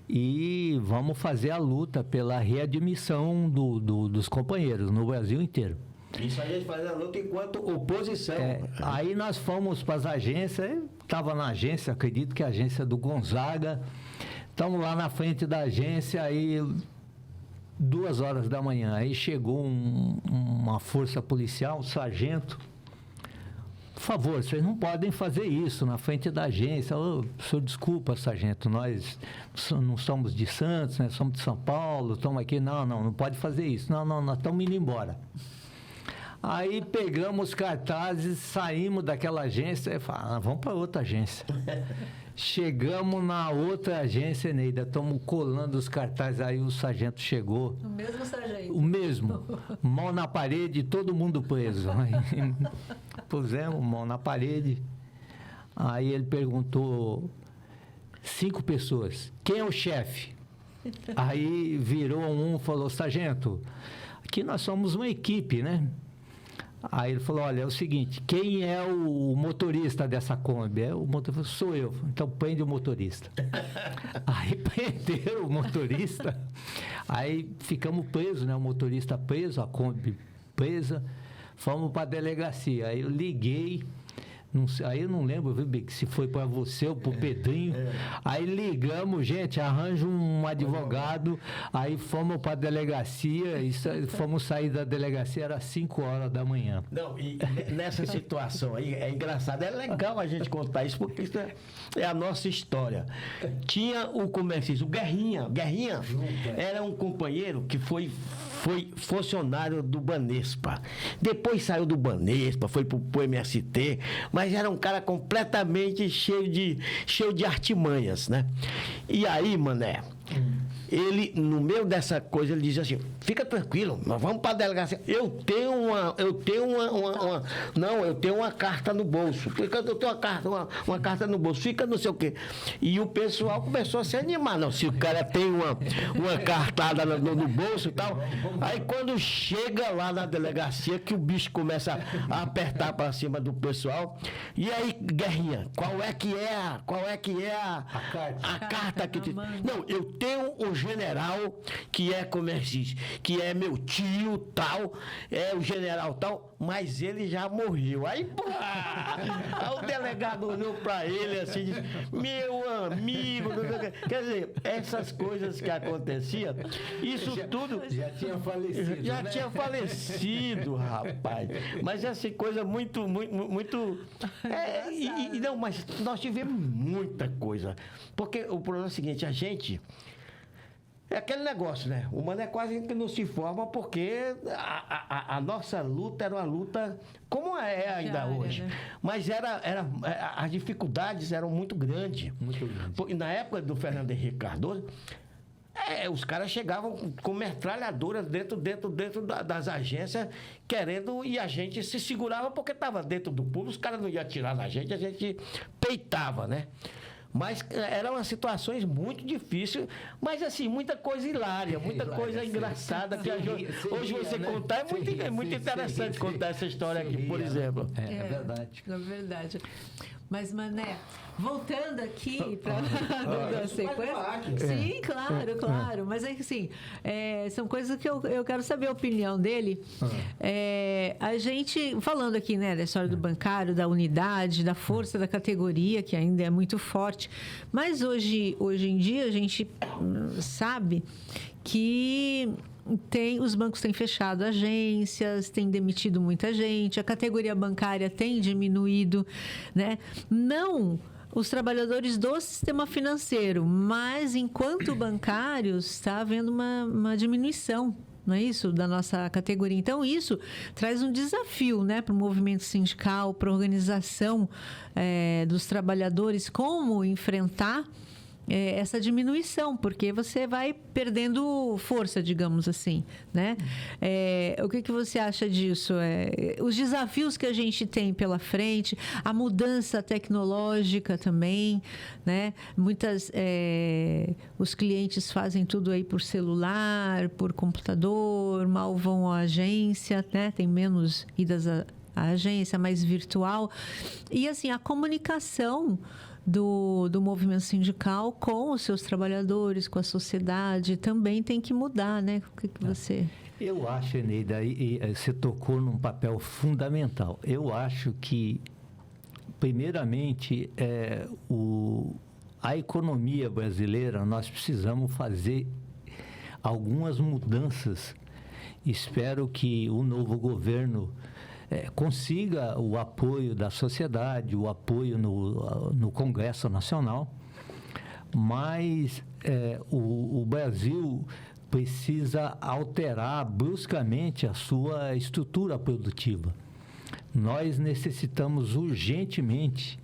e vamos fazer a luta pela readmissão dos companheiros no Brasil inteiro. Isso aí a gente faz a luta enquanto oposição. Aí nós fomos para as agências, estava na agência, acredito que a agência do Gonzaga, estamos lá na frente da agência, aí 2h da manhã. Aí chegou uma força policial, um sargento. Por favor, vocês não podem fazer isso na frente da agência. Ô, senhor, desculpa, sargento, nós não somos de Santos, né? Somos de São Paulo, estamos aqui. Não pode fazer isso. Não, nós estamos indo embora. Aí pegamos os cartazes, saímos daquela agência e falamos, vamos para outra agência. Chegamos na outra agência, Neida, estamos colando os cartazes, aí o sargento chegou. O mesmo sargento? O mesmo. Mão na parede, todo mundo preso. Aí, pusemos mão na parede. Aí ele perguntou, 5 pessoas, quem é o chefe? Aí virou um e falou, sargento, aqui nós somos uma equipe, né? Aí ele falou, olha, é o seguinte, quem é o motorista dessa Kombi? O motorista, sou eu. Então prende o motorista. Aí prenderam o motorista, aí ficamos presos, né? O motorista preso, a Kombi presa, fomos para a delegacia. Aí eu liguei, aí eu não lembro, viu, Bic, se foi para você ou para o Pedrinho. Aí ligamos, gente, arranja um advogado, aí fomos para a delegacia, fomos sair da delegacia, era 5h da manhã. Não, e nessa situação aí, é engraçado, é legal a gente contar isso, porque isso é a nossa história. Tinha o comerciante, o Guerrinha era um companheiro que foi funcionário do Banespa. Depois saiu do Banespa, foi pro MST, mas era um cara completamente cheio de artimanhas, né? E aí, mané, ele, no meio dessa coisa, ele dizia assim, fica tranquilo, nós vamos para a delegacia. Eu tenho uma carta no bolso. Eu tenho uma carta no bolso, fica não sei o quê. E o pessoal começou a se animar. Não, se o cara tem uma cartada no bolso e tal. Aí quando chega lá na delegacia, que o bicho começa a apertar para cima do pessoal. E aí, Guerrinha, qual é que é a carta que te... Não, eu tenho um general que é comerciante, que é meu tio, tal, é o general tal, mas ele já morreu. Aí, pô, aí o delegado olhou pra ele assim e disse, meu amigo, quer dizer, essas coisas que aconteciam, isso tudo... Já tinha falecido, Já né? tinha falecido, rapaz. Mas essa coisa muito... não, mas nós tivemos muita coisa. Porque o problema é o seguinte, a gente... É aquele negócio, né? O Mané quase que não se forma porque a nossa luta era uma luta como é ainda hoje. Né? Mas as dificuldades eram muito grandes. Muito grandes. Porque na época do Fernando Henrique Cardoso, os caras chegavam com metralhadoras dentro das agências querendo, e a gente se segurava porque estava dentro do público, os caras não iam atirar na gente, a gente peitava, né? Mas eram umas situações muito difíceis, mas assim, muita coisa hilária, muita coisa engraçada. Que hoje você contar é muito interessante contar essa história aqui, por exemplo. É verdade. É verdade. Mas, Mané, voltando aqui para a sequência. Sim, claro. Mas é que assim, são coisas que eu quero saber a opinião dele. A gente, falando aqui, né, da história do bancário, da unidade, da força da categoria, que ainda é muito forte. Mas hoje em dia a gente sabe que os bancos têm fechado agências, têm demitido muita gente, a categoria bancária tem diminuído, né? Não os trabalhadores do sistema financeiro, mas enquanto bancários está havendo uma diminuição, não é isso? Da nossa categoria. Então, isso traz um desafio, né, para o movimento sindical, para a organização dos trabalhadores, como enfrentar essa diminuição, porque você vai perdendo força, digamos assim, né? O que você acha disso? Os desafios que a gente tem pela frente, a mudança tecnológica também, né? Os clientes fazem tudo aí por celular, por computador, mal vão à agência, né? Tem menos idas à agência, mais virtual. E assim, a comunicação do movimento sindical com os seus trabalhadores, com a sociedade, também tem que mudar, né? O que você... Eu acho, Eneida, e você tocou num papel fundamental. Eu acho que, primeiramente, a economia brasileira, nós precisamos fazer algumas mudanças. Espero que o novo governo consiga o apoio da sociedade, o apoio no Congresso Nacional, mas o Brasil precisa alterar bruscamente a sua estrutura produtiva. Nós necessitamos urgentemente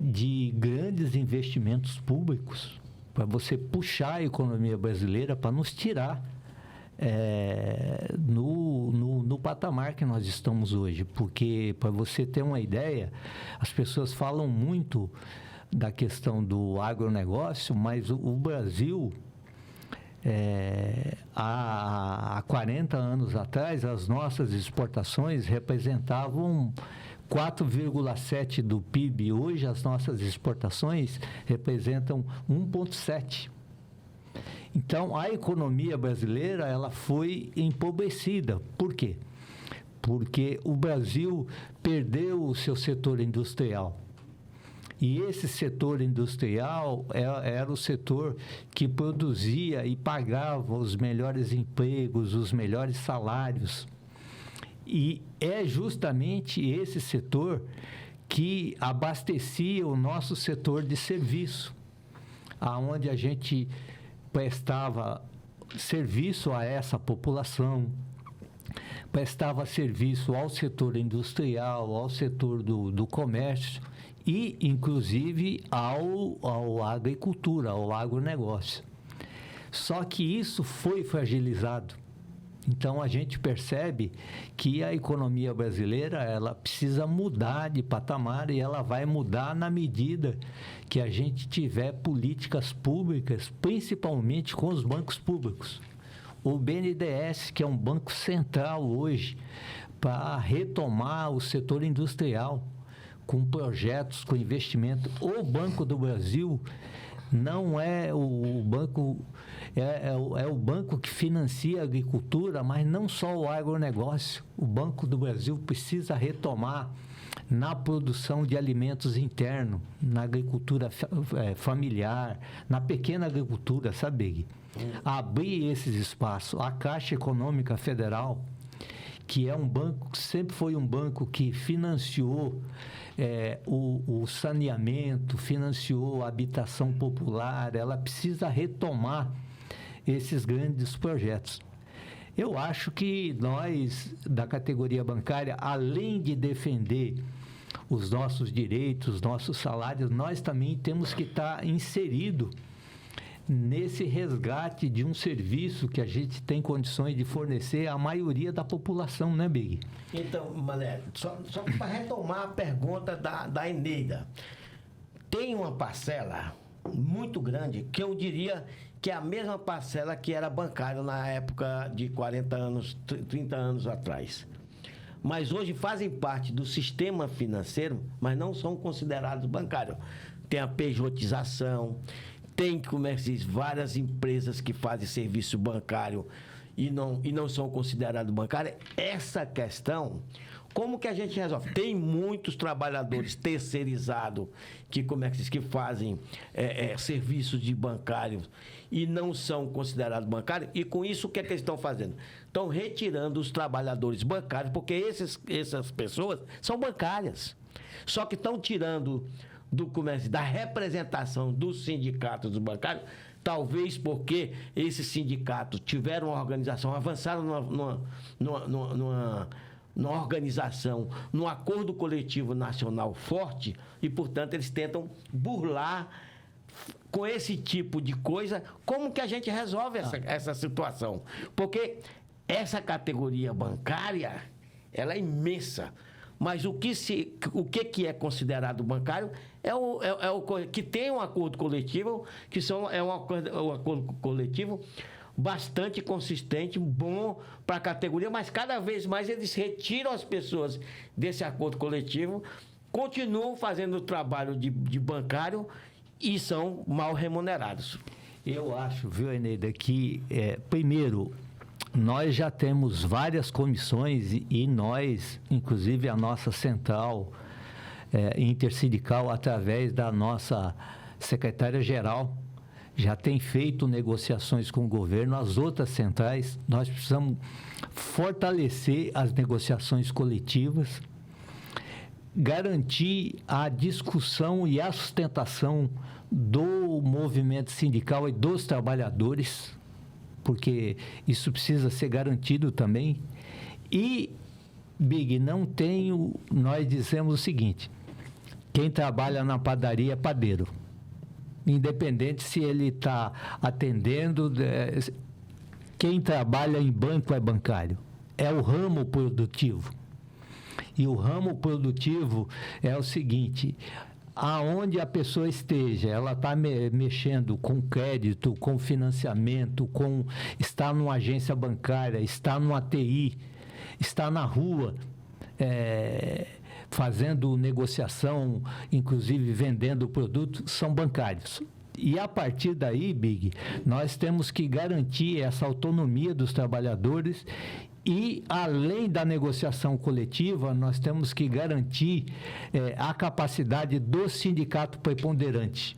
de grandes investimentos públicos para você puxar a economia brasileira, para nos tirar no patamar que nós estamos hoje. Porque, para você ter uma ideia, as pessoas falam muito da questão do agronegócio, mas o Brasil, há 40 anos atrás, as nossas exportações representavam 4,7% do PIB. Hoje, as nossas exportações representam 1,7%. Então, a economia brasileira, ela foi empobrecida. Por quê? Porque o Brasil perdeu o seu setor industrial. E esse setor industrial era o setor que produzia e pagava os melhores empregos, os melhores salários. E é justamente esse setor que abastecia o nosso setor de serviço, aonde a gente prestava serviço a essa população, prestava serviço ao setor industrial, ao setor do comércio e, inclusive, ao agricultura, ao agronegócio. Só que isso foi fragilizado. Então, a gente percebe que a economia brasileira, ela precisa mudar de patamar, e ela vai mudar na medida que a gente tiver políticas públicas, principalmente com os bancos públicos. O BNDES, que é um banco central hoje, para retomar o setor industrial, com projetos, com investimento. O Banco do Brasil não é o banco... É o banco que financia a agricultura, mas não só o agronegócio. O Banco do Brasil precisa retomar na produção de alimentos internos, na agricultura familiar, na pequena agricultura, sabe, Big? Abrir esses espaços. A Caixa Econômica Federal, que é um banco, que sempre foi um banco que financiou o saneamento, financiou a habitação popular, ela precisa retomar esses grandes projetos. Eu acho que nós, da categoria bancária, além de defender os nossos direitos, nossos salários, nós também temos que estar inserido nesse resgate de um serviço que a gente tem condições de fornecer à maioria da população, né, Big? Então, Mané, só para retomar a pergunta da Eneida, tem uma parcela muito grande, que eu diria que é a mesma parcela que era bancária na época de 40 anos, 30 anos atrás. Mas hoje fazem parte do sistema financeiro, mas não são considerados bancários. Tem a pejotização, tem, como é que se diz, várias empresas que fazem serviço bancário e não são considerados bancários. Essa questão, como que a gente resolve? Tem muitos trabalhadores terceirizados que, como é que se diz, que fazem serviços de bancários e não são considerados bancários. E com isso, o que é que eles estão fazendo? Estão retirando os trabalhadores bancários, porque essas pessoas são bancárias. Só que estão tirando do comércio, da representação dos sindicatos dos bancários, talvez porque esses sindicatos tiveram uma organização, avançaram numa organização, num acordo coletivo nacional forte, e, portanto, eles tentam burlar com esse tipo de coisa. Como que a gente resolve essa situação? Porque essa categoria bancária, ela é imensa. Mas o que é considerado bancário é o que tem um acordo coletivo, um acordo coletivo bastante consistente, bom para a categoria, mas cada vez mais eles retiram as pessoas desse acordo coletivo, continuam fazendo o trabalho de bancário e são mal remunerados. Eu acho, viu, Eneida, que, primeiro, nós já temos várias comissões e nós, inclusive a nossa central intersindical, através da nossa secretária-geral, já tem feito negociações com o governo, as outras centrais, nós precisamos fortalecer as negociações coletivas, garantir a discussão e a sustentação do movimento sindical e dos trabalhadores, porque isso precisa ser garantido também. E, Big, nós dizemos o seguinte: quem trabalha na padaria é padeiro, independente se ele está atendendo, quem trabalha em banco é bancário, é o ramo produtivo. E o ramo produtivo é o seguinte: aonde a pessoa esteja, ela está mexendo com crédito, com financiamento, está numa agência bancária, está numa TI, está na rua, fazendo negociação, inclusive vendendo produto, são bancários. E a partir daí, Big, nós temos que garantir essa autonomia dos trabalhadores e, além da negociação coletiva, nós temos que garantir a capacidade do sindicato preponderante.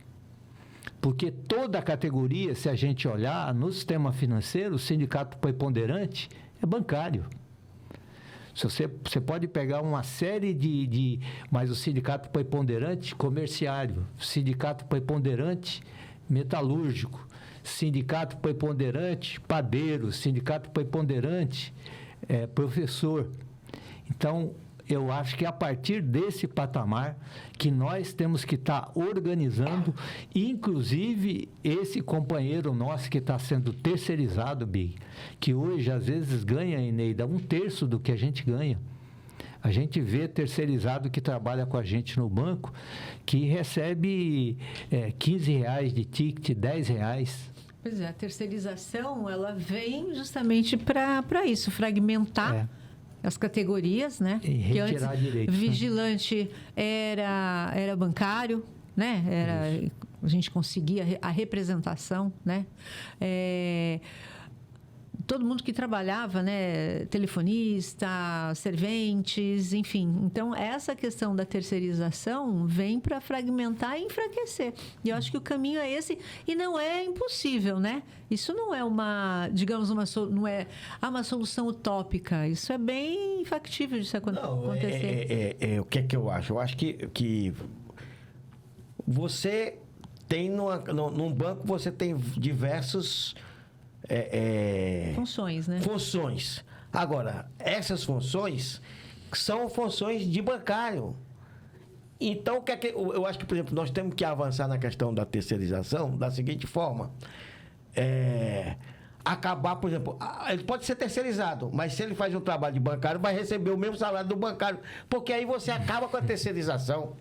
Porque toda a categoria, se a gente olhar no sistema financeiro, o sindicato preponderante é bancário. Você pode pegar uma série mas o sindicato preponderante comerciário, sindicato preponderante metalúrgico, sindicato preponderante padeiro, sindicato preponderante professor. Então, eu acho que a partir desse patamar que nós temos que estar organizando, inclusive esse companheiro nosso que está sendo terceirizado, Big, que hoje às vezes ganha, Eneida, 1/3 do que a gente ganha. A gente vê terceirizado que trabalha com a gente no banco, que recebe R$15 de ticket, R$10. Pois é, a terceirização, ela vem justamente para isso, fragmentar as categorias, né? E retirar antes, direitos. Vigilante era bancário, né? A gente conseguia a representação, né? Todo mundo que trabalhava, né? Telefonista, serventes, enfim. Então, essa questão da terceirização vem para fragmentar e enfraquecer. E eu acho que o caminho é esse, e não é impossível, né? Isso não é não é uma solução utópica. Isso é bem factível de acontecer. O que é que eu acho? Eu acho que você tem num banco, você tem diversos funções, né? Funções. Agora, essas funções são funções de bancário. Então, eu acho que, por exemplo, nós temos que avançar na questão da terceirização da seguinte forma: acabar, por exemplo, ele pode ser terceirizado, mas se ele faz um trabalho de bancário, vai receber o mesmo salário do bancário, porque aí você acaba com a terceirização.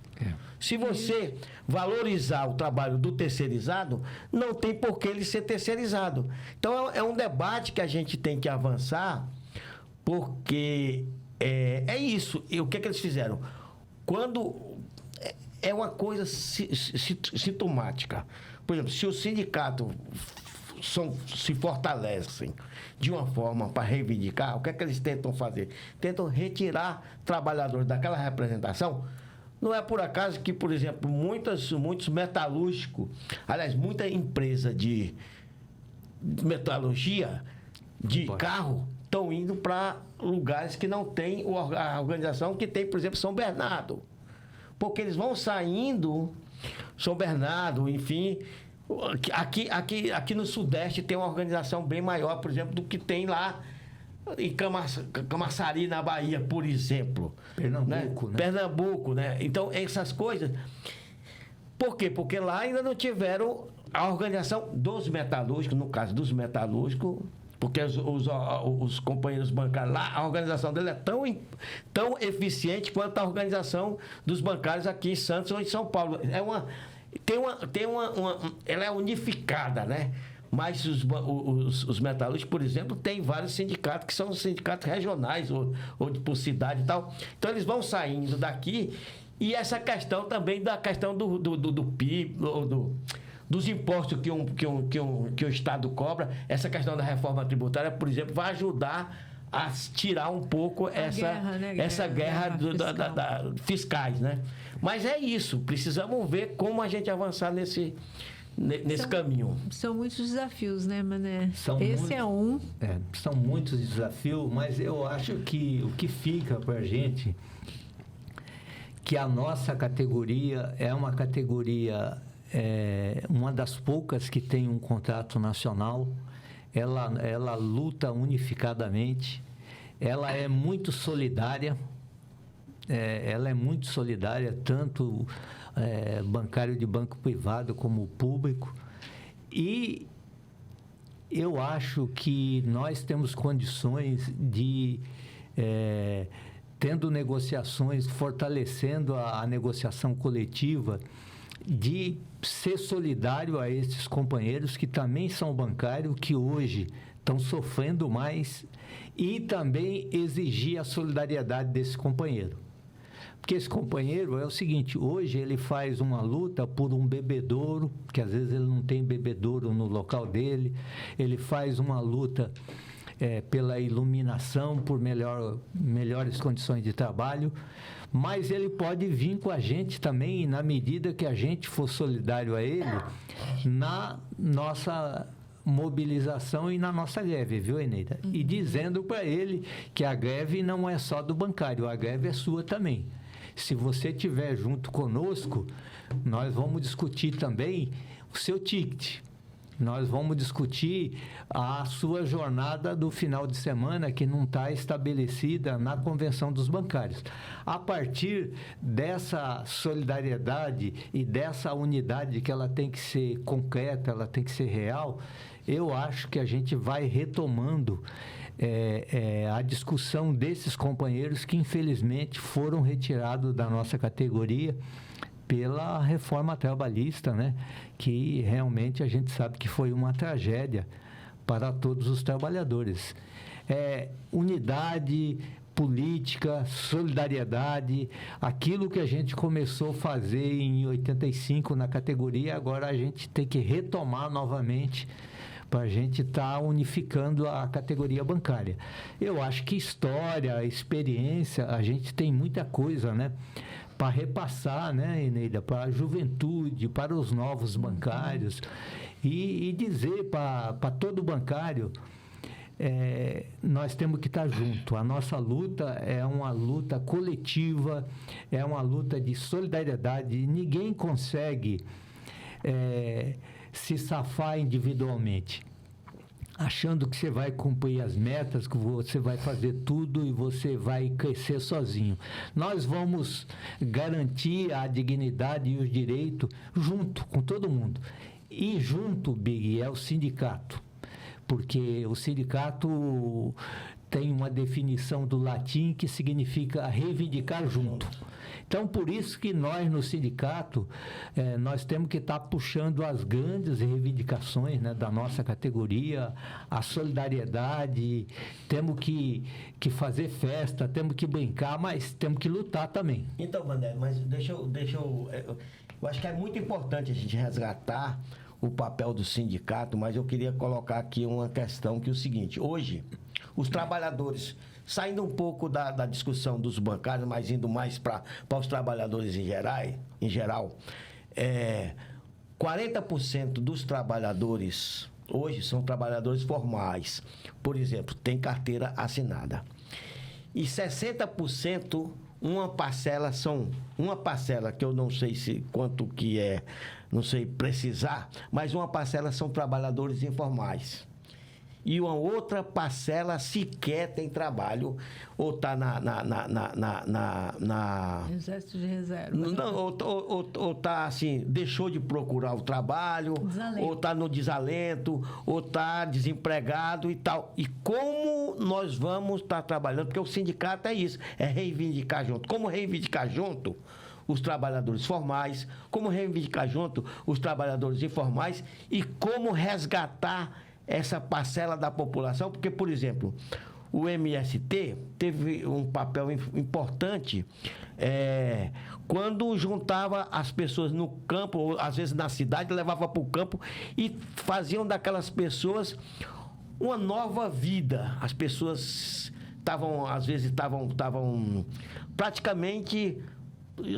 Se você valorizar o trabalho do terceirizado, não tem por que ele ser terceirizado. Então, é um debate que a gente tem que avançar, porque é isso. E o que eles fizeram? Quando é uma coisa sintomática. Por exemplo, se o sindicato se fortalecem de uma forma para reivindicar, o que eles tentam fazer? Tentam retirar trabalhadores daquela representação. Não é por acaso que, por exemplo, muitos metalúrgicos, aliás, muita empresa de metalurgia, de carro, estão indo para lugares que não tem a organização que tem, por exemplo, São Bernardo. Porque eles vão saindo, São Bernardo, enfim. Aqui no Sudeste tem uma organização bem maior, por exemplo, do que tem lá em Camaçari, na Bahia, por exemplo. Pernambuco, né? Pernambuco, né? Então, essas coisas... Por quê? Porque lá ainda não tiveram a organização dos metalúrgicos, no caso dos metalúrgicos, porque os companheiros bancários lá, a organização dele é tão eficiente quanto a organização dos bancários aqui em Santos ou em São Paulo. Ela é unificada, né? Mas os metalúrgicos, por exemplo, tem vários sindicatos que são sindicatos regionais ou por cidade e tal. Então, eles vão saindo daqui, e essa questão também da questão do PIB, dos impostos que o Estado cobra, essa questão da reforma tributária, por exemplo, vai ajudar a tirar um pouco essa guerra fiscais, né? Mas é isso, precisamos ver como a gente avançar nesse caminho. São muitos desafios, né, Mané? Esse é um. São muitos desafios, mas eu acho que o que fica para a gente, que a nossa categoria é uma categoria, uma das poucas que tem um contrato nacional, ela luta unificadamente, ela é muito solidária, tanto bancário de banco privado como público, e eu acho que nós temos condições de, tendo negociações, fortalecendo a negociação coletiva, de ser solidário a esses companheiros que também são bancários, que hoje estão sofrendo mais, e também exigir a solidariedade desse companheiro. Porque esse companheiro é o seguinte, hoje ele faz uma luta por um bebedouro, que às vezes ele não tem bebedouro no local dele, ele faz uma luta pela iluminação, por melhores condições de trabalho, mas ele pode vir com a gente também, na medida que a gente for solidário a ele, na nossa mobilização e na nossa greve, viu, Eneida? E dizendo para ele que a greve não é só do bancário, a greve é sua também. Se você estiver junto conosco, nós vamos discutir também o seu ticket. Nós vamos discutir a sua jornada do final de semana, que não está estabelecida na Convenção dos Bancários. A partir dessa solidariedade e dessa unidade, que ela tem que ser concreta, ela tem que ser real, eu acho que a gente vai retomando a discussão desses companheiros que, infelizmente, foram retirados da nossa categoria pela reforma trabalhista, né? Que realmente a gente sabe que foi uma tragédia para todos os trabalhadores. Unidade política, solidariedade, aquilo que a gente começou a fazer em 85 na categoria, agora a gente tem que retomar novamente para a gente estar unificando a categoria bancária. Eu acho que história, experiência, a gente tem muita coisa, né, para repassar, né, Eneida, para a juventude, para os novos bancários, e dizer para todo bancário, nós temos que estar junto. A nossa luta é uma luta coletiva, é uma luta de solidariedade. Ninguém consegue se safar individualmente, achando que você vai cumprir as metas, que você vai fazer tudo e você vai crescer sozinho. Nós vamos garantir a dignidade e os direitos junto com todo mundo. E junto, Big, é o sindicato, porque o sindicato tem uma definição do latim que significa reivindicar junto. Então, por isso que nós, no sindicato, nós temos que estar puxando as grandes reivindicações, né, da nossa categoria, a solidariedade, temos que fazer festa, temos que brincar, mas temos que lutar também. Então, Mané, mas eu acho que é muito importante a gente resgatar o papel do sindicato, mas eu queria colocar aqui uma questão que é o seguinte: hoje, os trabalhadores, saindo um pouco da discussão dos bancários, mas indo mais para os trabalhadores em geral, 40% dos trabalhadores hoje são trabalhadores formais. Por exemplo, tem carteira assinada. E 60%, uma parcela que eu não sei quanto que é, não sei precisar, mas uma parcela são trabalhadores informais. E uma outra parcela sequer tem trabalho, ou está Exército de reserva. Não, ou está assim, deixou de procurar o trabalho, Desalento. ou está no desalento, ou está desempregado e tal. E como nós vamos estar trabalhando? Porque o sindicato é isso, é reivindicar junto. Como reivindicar junto os trabalhadores formais, como reivindicar junto os trabalhadores informais e como resgatar essa parcela da população, porque, por exemplo, o MST teve um papel importante quando juntava as pessoas no campo, ou às vezes na cidade, levava para o campo e faziam daquelas pessoas uma nova vida. As pessoas às vezes estavam praticamente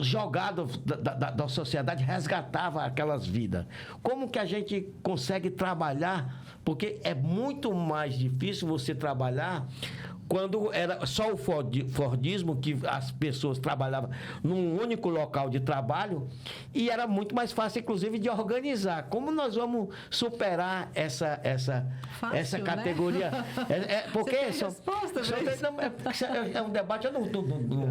jogado da sociedade, resgatava aquelas vidas. Como que a gente consegue trabalhar? Porque é muito mais difícil você trabalhar quando era só o Fordismo, que as pessoas trabalhavam num único local de trabalho, e era muito mais fácil, inclusive, de organizar. Como nós vamos superar essa Fácil, categoria? Né? Porque é um debate, eu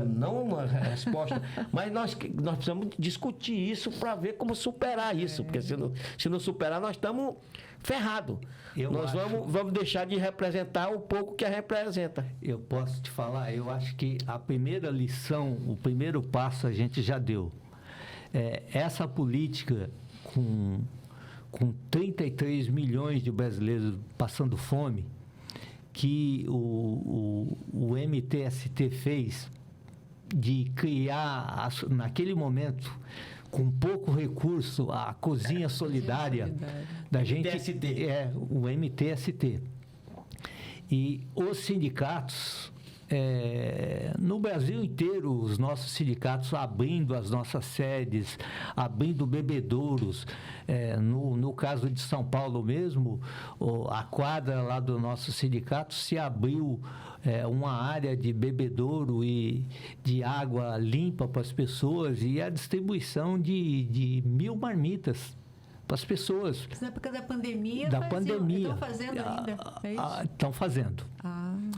não uma resposta, mas nós precisamos discutir isso para ver como superar isso, porque se não superar, nós estamos ferrados. Nós vamos deixar de representar o pouco que a representa. Eu posso te falar, eu acho que a primeira lição, o primeiro passo a gente já deu. Essa política com 33 milhões de brasileiros passando fome, que o MTST fez de criar, naquele momento, com pouco recurso, a cozinha solidária da gente. MTST. O MTST. E os sindicatos, no Brasil inteiro, os nossos sindicatos abrindo as nossas sedes, abrindo bebedouros. No caso de São Paulo mesmo, a quadra lá do nosso sindicato se abriu uma área de bebedouro e de água limpa para as pessoas e a distribuição de 1.000 marmitas para as pessoas. Na época da pandemia, estão fazendo ainda, é isso? Estão fazendo.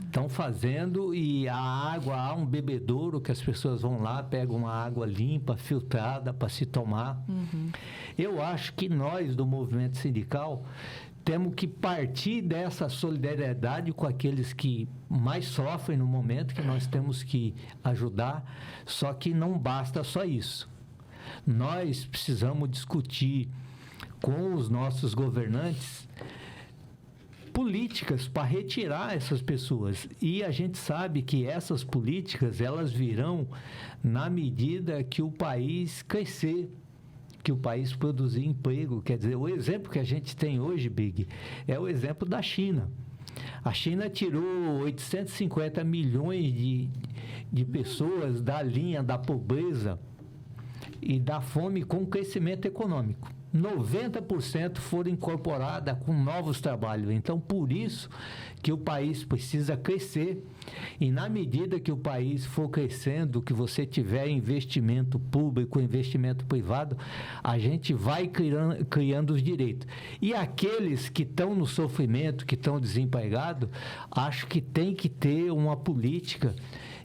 Estão fazendo, e a água, há um bebedouro que as pessoas vão lá, pegam uma água limpa, filtrada para se tomar. Uhum. Eu acho que nós, do movimento sindical, temos que partir dessa solidariedade com aqueles que mais sofrem no momento, que nós temos que ajudar, só que não basta só isso. Nós precisamos discutir com os nossos governantes políticas para retirar essas pessoas. E a gente sabe que essas políticas, elas virão na medida que o país crescer, que o país produzir emprego. Quer dizer, o exemplo que a gente tem hoje, Big, é o exemplo da China. A China tirou 850 milhões de pessoas da linha da pobreza e da fome com crescimento econômico. 90% foram incorporadas com novos trabalhos. Então, por isso que o país precisa crescer, e na medida que o país for crescendo, que você tiver investimento público, investimento privado, a gente vai criando os direitos. E aqueles que estão no sofrimento, que estão desempregados, acho que tem que ter uma política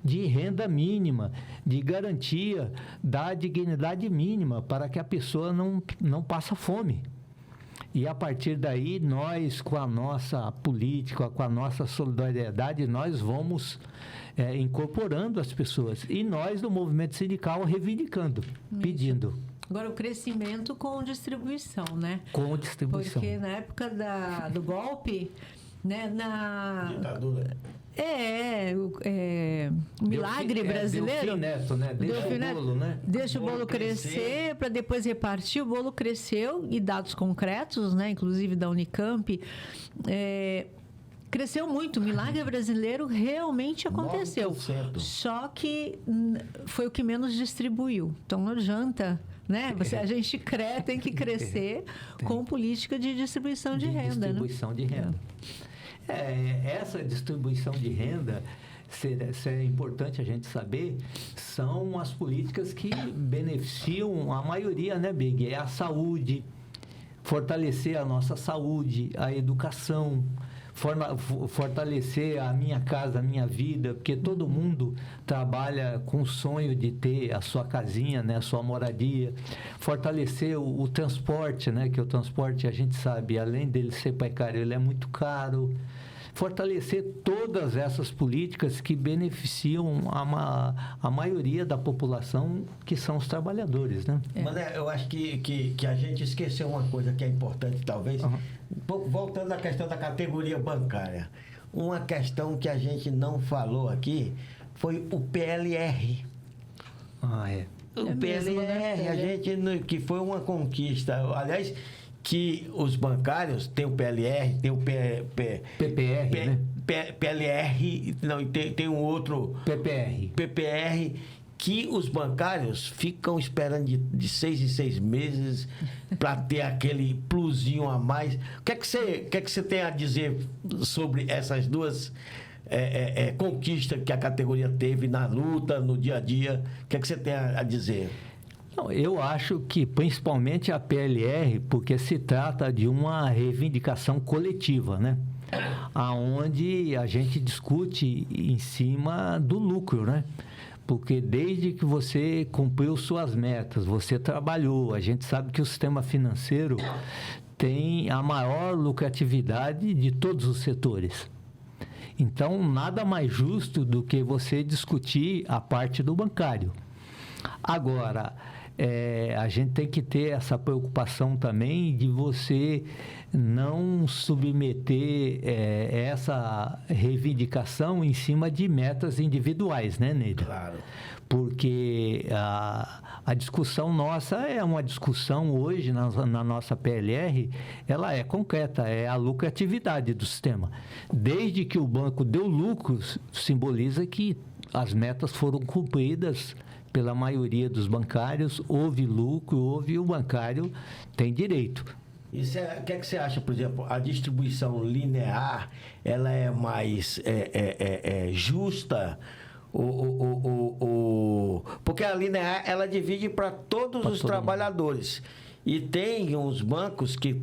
de renda mínima, de garantia da dignidade mínima, para que a pessoa não passe fome. E a partir daí, nós, com a nossa política, com a nossa solidariedade, nós vamos incorporando as pessoas. E nós, do movimento sindical, reivindicando, pedindo. Agora, o crescimento com distribuição, né? Com distribuição. Porque na época do golpe, né, Ditadura. O milagre brasileiro. Delfim Neto, né? Deixa o bolo crescer para depois repartir. O bolo cresceu, e dados concretos, né, inclusive da Unicamp, cresceu muito. O milagre brasileiro realmente aconteceu. 9%. Só que foi o que menos distribuiu. Então não adianta, né? A gente tem que crescer com política de distribuição de renda. Distribuição de renda. Essa distribuição de renda, é importante a gente saber, são as políticas que beneficiam a maioria, né, Big? É a saúde, fortalecer a nossa saúde, a educação, fortalecer a minha casa, a minha vida, porque todo mundo trabalha com o sonho de ter a sua casinha, né, a sua moradia. Fortalecer o transporte, né, que o transporte, a gente sabe, além dele ser precário, ele é muito caro. Fortalecer todas essas políticas que beneficiam a maioria da população, que são os trabalhadores, né? Mas eu acho que a gente esqueceu uma coisa que é importante, talvez. Uhum. Voltando à questão da categoria bancária. Uma questão que a gente não falou aqui foi o PLR. O PLR, mesmo, né? a gente, que foi uma conquista. Aliás, que os bancários tem o PLR, tem o PPR, né? PLR, não, tem um outro PPR, que os bancários ficam esperando de 6 em 6 meses para ter aquele plusinho a mais. O que é que você tem a dizer sobre essas duas conquistas que a categoria teve na luta, no dia a dia? O que é que você tem a dizer? Não, eu acho que principalmente a PLR, porque se trata de uma reivindicação coletiva, né? Aonde a gente discute em cima do lucro, né? Porque desde que você cumpriu suas metas, você trabalhou, a gente sabe que o sistema financeiro tem a maior lucratividade de todos os setores. Então, nada mais justo do que você discutir a parte do bancário. Agora, a gente tem que ter essa preocupação também de você não submeter essa reivindicação em cima de metas individuais, né, Neide? Claro. Porque a discussão nossa é uma discussão hoje na nossa PLR, ela é concreta, é a lucratividade do sistema. Desde que o banco deu lucros, simboliza que as metas foram cumpridas pela maioria dos bancários, houve lucro, e o bancário tem direito. O que é que você acha, por exemplo, a distribuição linear, ela é mais justa? Porque a linear, ela divide para todos os trabalhadores. E tem uns bancos que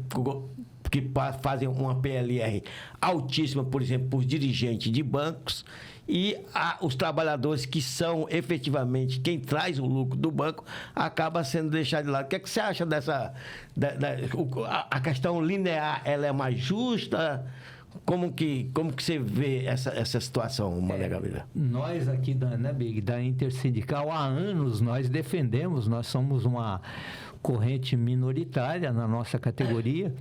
fazem uma PLR altíssima, por exemplo, por dirigentes de bancos, e os trabalhadores que são efetivamente quem traz o lucro do banco acaba sendo deixado de lado. O que é que você acha dessa... a questão linear, ela é mais justa? Como que você vê essa situação, Mané Gabriela? Nós aqui da Intersindical, há anos nós defendemos, nós somos uma corrente minoritária na nossa categoria,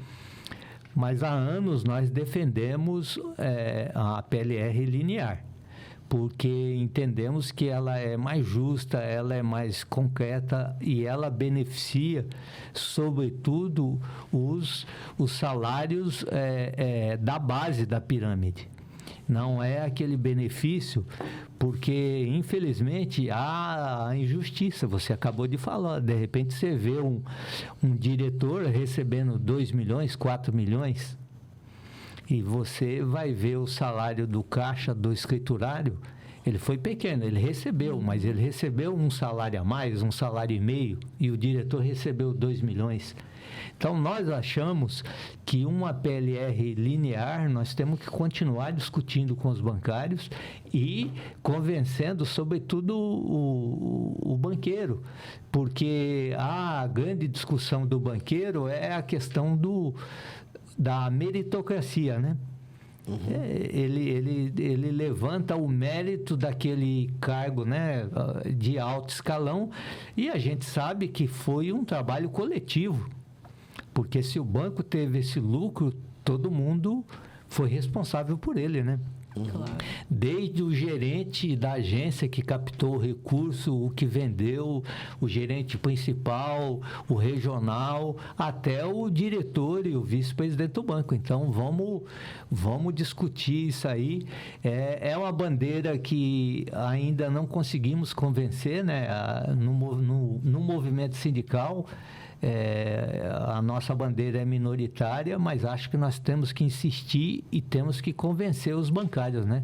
mas há anos nós defendemos a PLR linear, porque entendemos que ela é mais justa, ela é mais concreta e ela beneficia, sobretudo, os salários da base da pirâmide. Não é aquele benefício, porque, infelizmente, há a injustiça. Você acabou de falar, de repente você vê um diretor recebendo 2 milhões, 4 milhões, e você vai ver o salário do caixa do escriturário, ele foi pequeno, ele recebeu, mas ele recebeu um salário a mais, um salário e meio, e o diretor recebeu 2 milhões. Então, nós achamos que uma PLR linear, nós temos que continuar discutindo com os bancários e convencendo, sobretudo, o banqueiro, porque a grande discussão do banqueiro é a questão da meritocracia, né? Uhum. Ele levanta o mérito daquele cargo, né, de alto escalão, e a gente sabe que foi um trabalho coletivo, porque se o banco teve esse lucro, todo mundo foi responsável por ele, né? Claro. Desde o gerente da agência que captou o recurso, o que vendeu, o gerente principal, o regional, até o diretor e o vice-presidente do banco. Então, vamos discutir isso aí. É uma bandeira que ainda não conseguimos convencer, né? No movimento sindical. A nossa bandeira é minoritária, mas acho que nós temos que insistir e temos que convencer os bancários, né?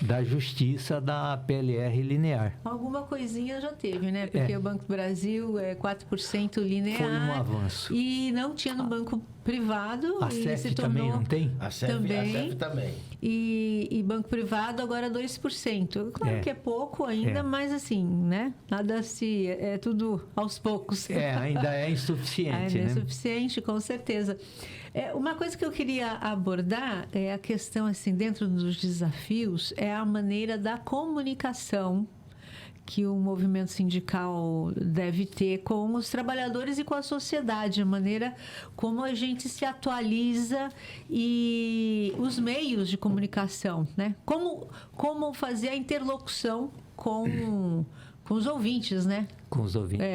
Da justiça da PLR linear. Alguma coisinha já teve, né? Porque o Banco do Brasil é 4% linear. Foi um avanço. E não tinha no banco privado. A CEF também não tem? A CEF também. E banco privado agora 2%. Claro que é pouco ainda, mas assim, né? Nada se... É tudo aos poucos. Ainda é insuficiente, né? É insuficiente, com certeza. Uma coisa que eu queria abordar é a questão, assim, dentro dos desafios, é a maneira da comunicação que o movimento sindical deve ter com os trabalhadores e com a sociedade, a maneira como a gente se atualiza e os meios de comunicação, né? Como fazer a interlocução com os ouvintes, né? Com os ouvintes.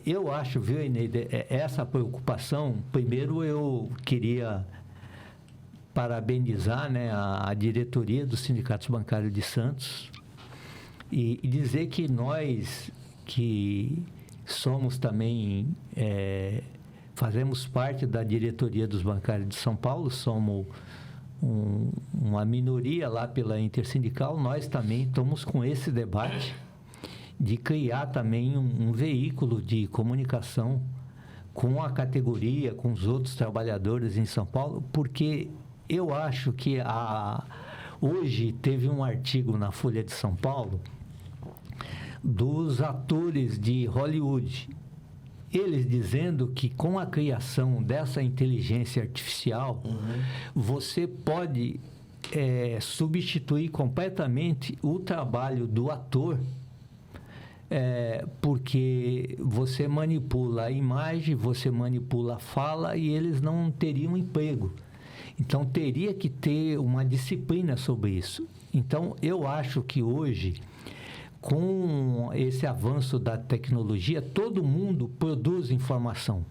Eu acho, viu, Eneide, essa preocupação, primeiro eu queria parabenizar, né, a diretoria dos sindicatos bancários de Santos E dizer que nós, que somos também, fazemos parte da diretoria dos bancários de São Paulo, somos uma minoria lá pela Intersindical, nós também estamos com esse debate de criar também um veículo de comunicação com a categoria, com os outros trabalhadores em São Paulo, porque eu acho que hoje teve um artigo na Folha de São Paulo dos atores de Hollywood, eles dizendo que com a criação dessa inteligência artificial, você pode substituir completamente o trabalho do ator, porque você manipula a imagem, você manipula a fala e eles não teriam emprego. Então, teria que ter uma disciplina sobre isso. Então, eu acho que hoje, com esse avanço da tecnologia, todo mundo produz informação.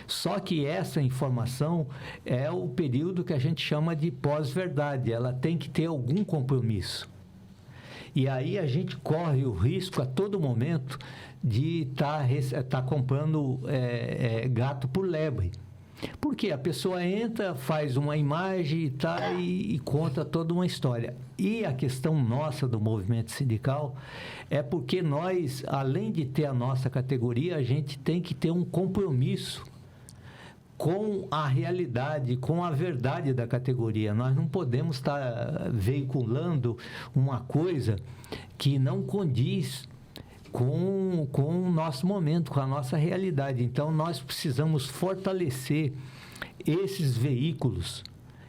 Só que essa informação é o período que a gente chama de pós-verdade. Ela tem que ter algum compromisso. E aí a gente corre o risco a todo momento de estar comprando gato por lebre. Porque a pessoa entra, faz uma imagem e conta toda uma história. E a questão nossa do movimento sindical é porque nós, além de ter a nossa categoria, a gente tem que ter um compromisso com a realidade, com a verdade da categoria. Nós não podemos estar veiculando uma coisa que não condiz com o nosso momento, com a nossa realidade. Então, nós precisamos fortalecer esses veículos,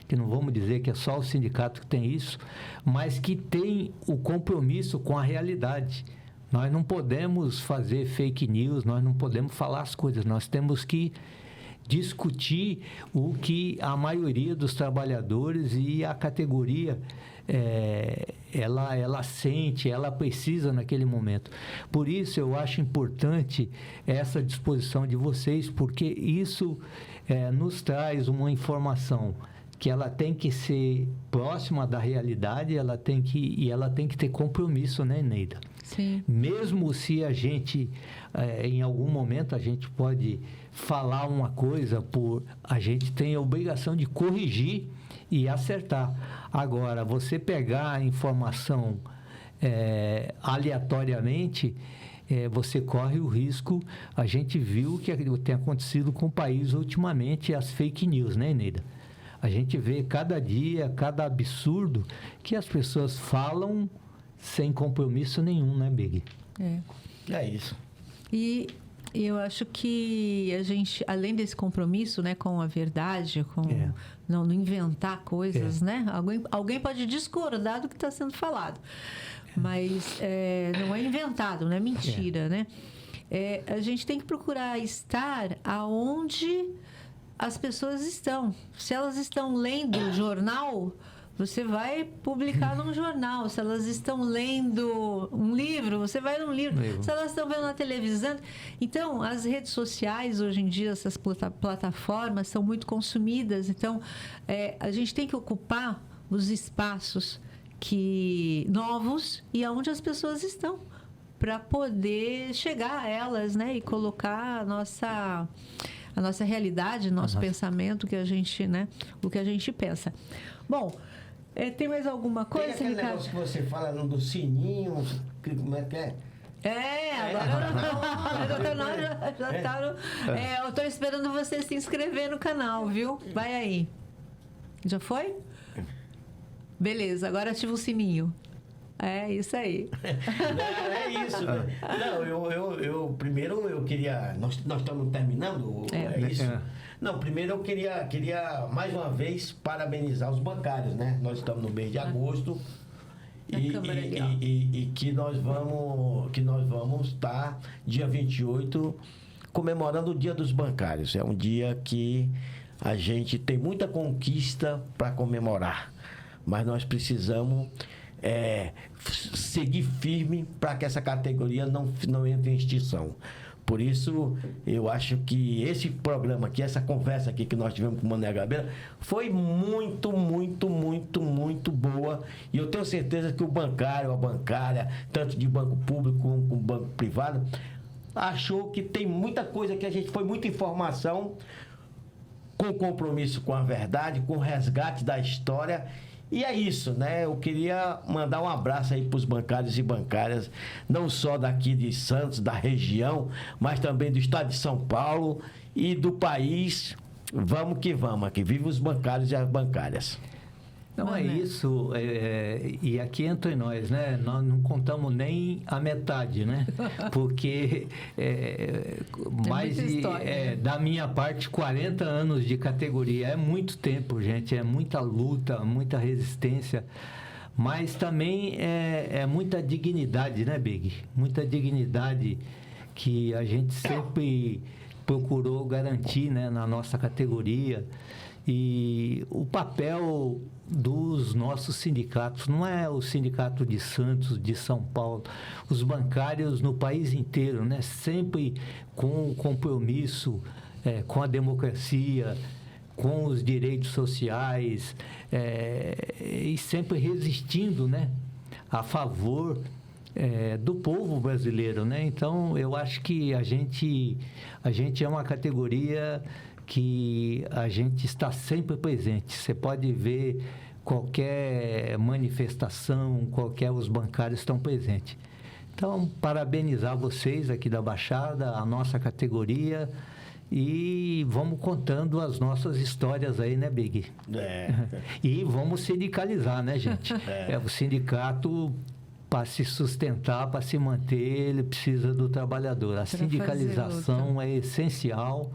que não vamos dizer que é só o sindicato que tem isso, mas que tem o compromisso com a realidade. Nós não podemos fazer fake news, nós não podemos falar as coisas, nós temos que discutir o que a maioria dos trabalhadores e a categoria ela sente, ela precisa naquele momento. Por isso eu acho importante essa disposição de vocês, porque isso nos traz uma informação que ela tem que ser próxima da realidade, ela tem que ter compromisso, né, Neida? Sim. Mesmo se a gente, em algum momento, a gente pode falar uma coisa, a gente tem a obrigação de corrigir e acertar. Agora, você pegar a informação aleatoriamente, você corre o risco. A gente viu o que tem acontecido com o país ultimamente, as fake news, né, Neida? A gente vê cada dia, cada absurdo que as pessoas falam sem compromisso nenhum, né, Big? É isso. E eu acho que a gente, além desse compromisso, né, com a verdade, com não inventar coisas, né? Alguém pode discordar do que está sendo falado, mas não é inventado, não é mentira, né? A gente tem que procurar estar aonde as pessoas estão. Se elas estão lendo o jornal, você vai publicar num jornal. Se elas estão lendo um livro, você vai num livro. Se elas estão vendo na televisão... Então, as redes sociais, hoje em dia, essas plataformas são muito consumidas. Então, a gente tem que ocupar os espaços novos e aonde as pessoas estão, para poder chegar a elas, né? E colocar a nossa realidade, nosso pensamento, que a gente, né? O que a gente pensa. Bom... tem mais alguma coisa, Ricardo? Tem aquele negócio que você fala do sininho, como é que é? Agora já tá eu estou esperando você se inscrever no canal, viu? Vai aí. Já foi? Beleza, agora ativa o sininho. Isso aí. É isso, né? Não, eu primeiro eu queria... Nós estamos terminando? Isso? Não, primeiro eu queria mais uma vez parabenizar os bancários, né? Nós estamos no mês de agosto e que nós vamos estar dia 28 comemorando o Dia dos Bancários. É um dia que a gente tem muita conquista para comemorar, mas nós precisamos seguir firme para que essa categoria não entre em extinção. Por isso, eu acho que esse programa aqui, essa conversa aqui que nós tivemos com o Mané Gabeira, foi muito, muito, muito, muito boa. E eu tenho certeza que o bancário, a bancária, tanto de banco público como banco privado, achou que tem muita coisa que a gente foi muita informação, com compromisso com a verdade, com o resgate da história. E é isso, né? Eu queria mandar um abraço aí para os bancários e bancárias, não só daqui de Santos, da região, mas também do estado de São Paulo e do país. Vamos que vamos, aqui vive os bancários e as bancárias. Não é isso, e aqui entre nós, né? Nós não contamos nem a metade, né? Porque da minha parte, 40 anos de categoria é muito tempo, gente, é muita luta, muita resistência, mas também é muita dignidade, né, Big? Muita dignidade que a gente sempre procurou garantir, né, na nossa categoria. E o papel dos nossos sindicatos, não é o sindicato de Santos, de São Paulo, os bancários no país inteiro, né? Sempre com o compromisso com a democracia, com os direitos sociais, e sempre resistindo, né? A favor do povo brasileiro, né? Então, eu acho que a gente é uma categoria que a gente está sempre presente. Você pode ver qualquer manifestação, os bancários estão presentes. Então, parabenizar vocês aqui da Baixada, a nossa categoria, e vamos contando as nossas histórias aí, né, Big? E vamos sindicalizar, né, gente? O sindicato, para se sustentar, para se manter, ele precisa do trabalhador. A sindicalização é essencial.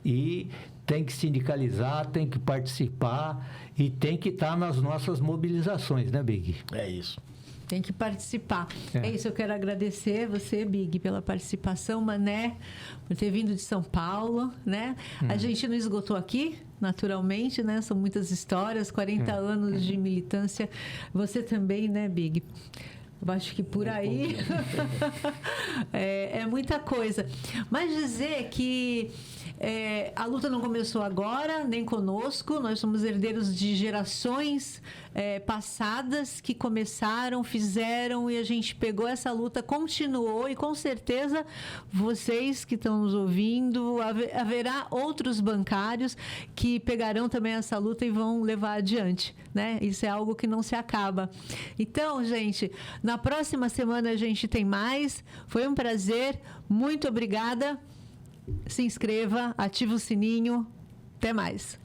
E tem que sindicalizar, tem que participar e tem que estar nas nossas mobilizações, né, Big? É isso. Tem que participar. É isso, eu quero agradecer você, Big, pela participação, Mané, por ter vindo de São Paulo, né? A gente não esgotou aqui, naturalmente, né? São muitas histórias, 40 anos de militância. Você também, né, Big? Eu acho que por aí é muita coisa. Mas dizer que a luta não começou agora, nem conosco. Nós somos herdeiros de gerações passadas que começaram, fizeram, e a gente pegou essa luta, continuou, e com certeza vocês que estão nos ouvindo, haverá outros bancários que pegarão também essa luta e vão levar adiante, né? Isso é algo que não se acaba. Então, gente, na próxima semana a gente tem mais. Foi um prazer, muito obrigada. Se inscreva, ative o sininho. Até mais.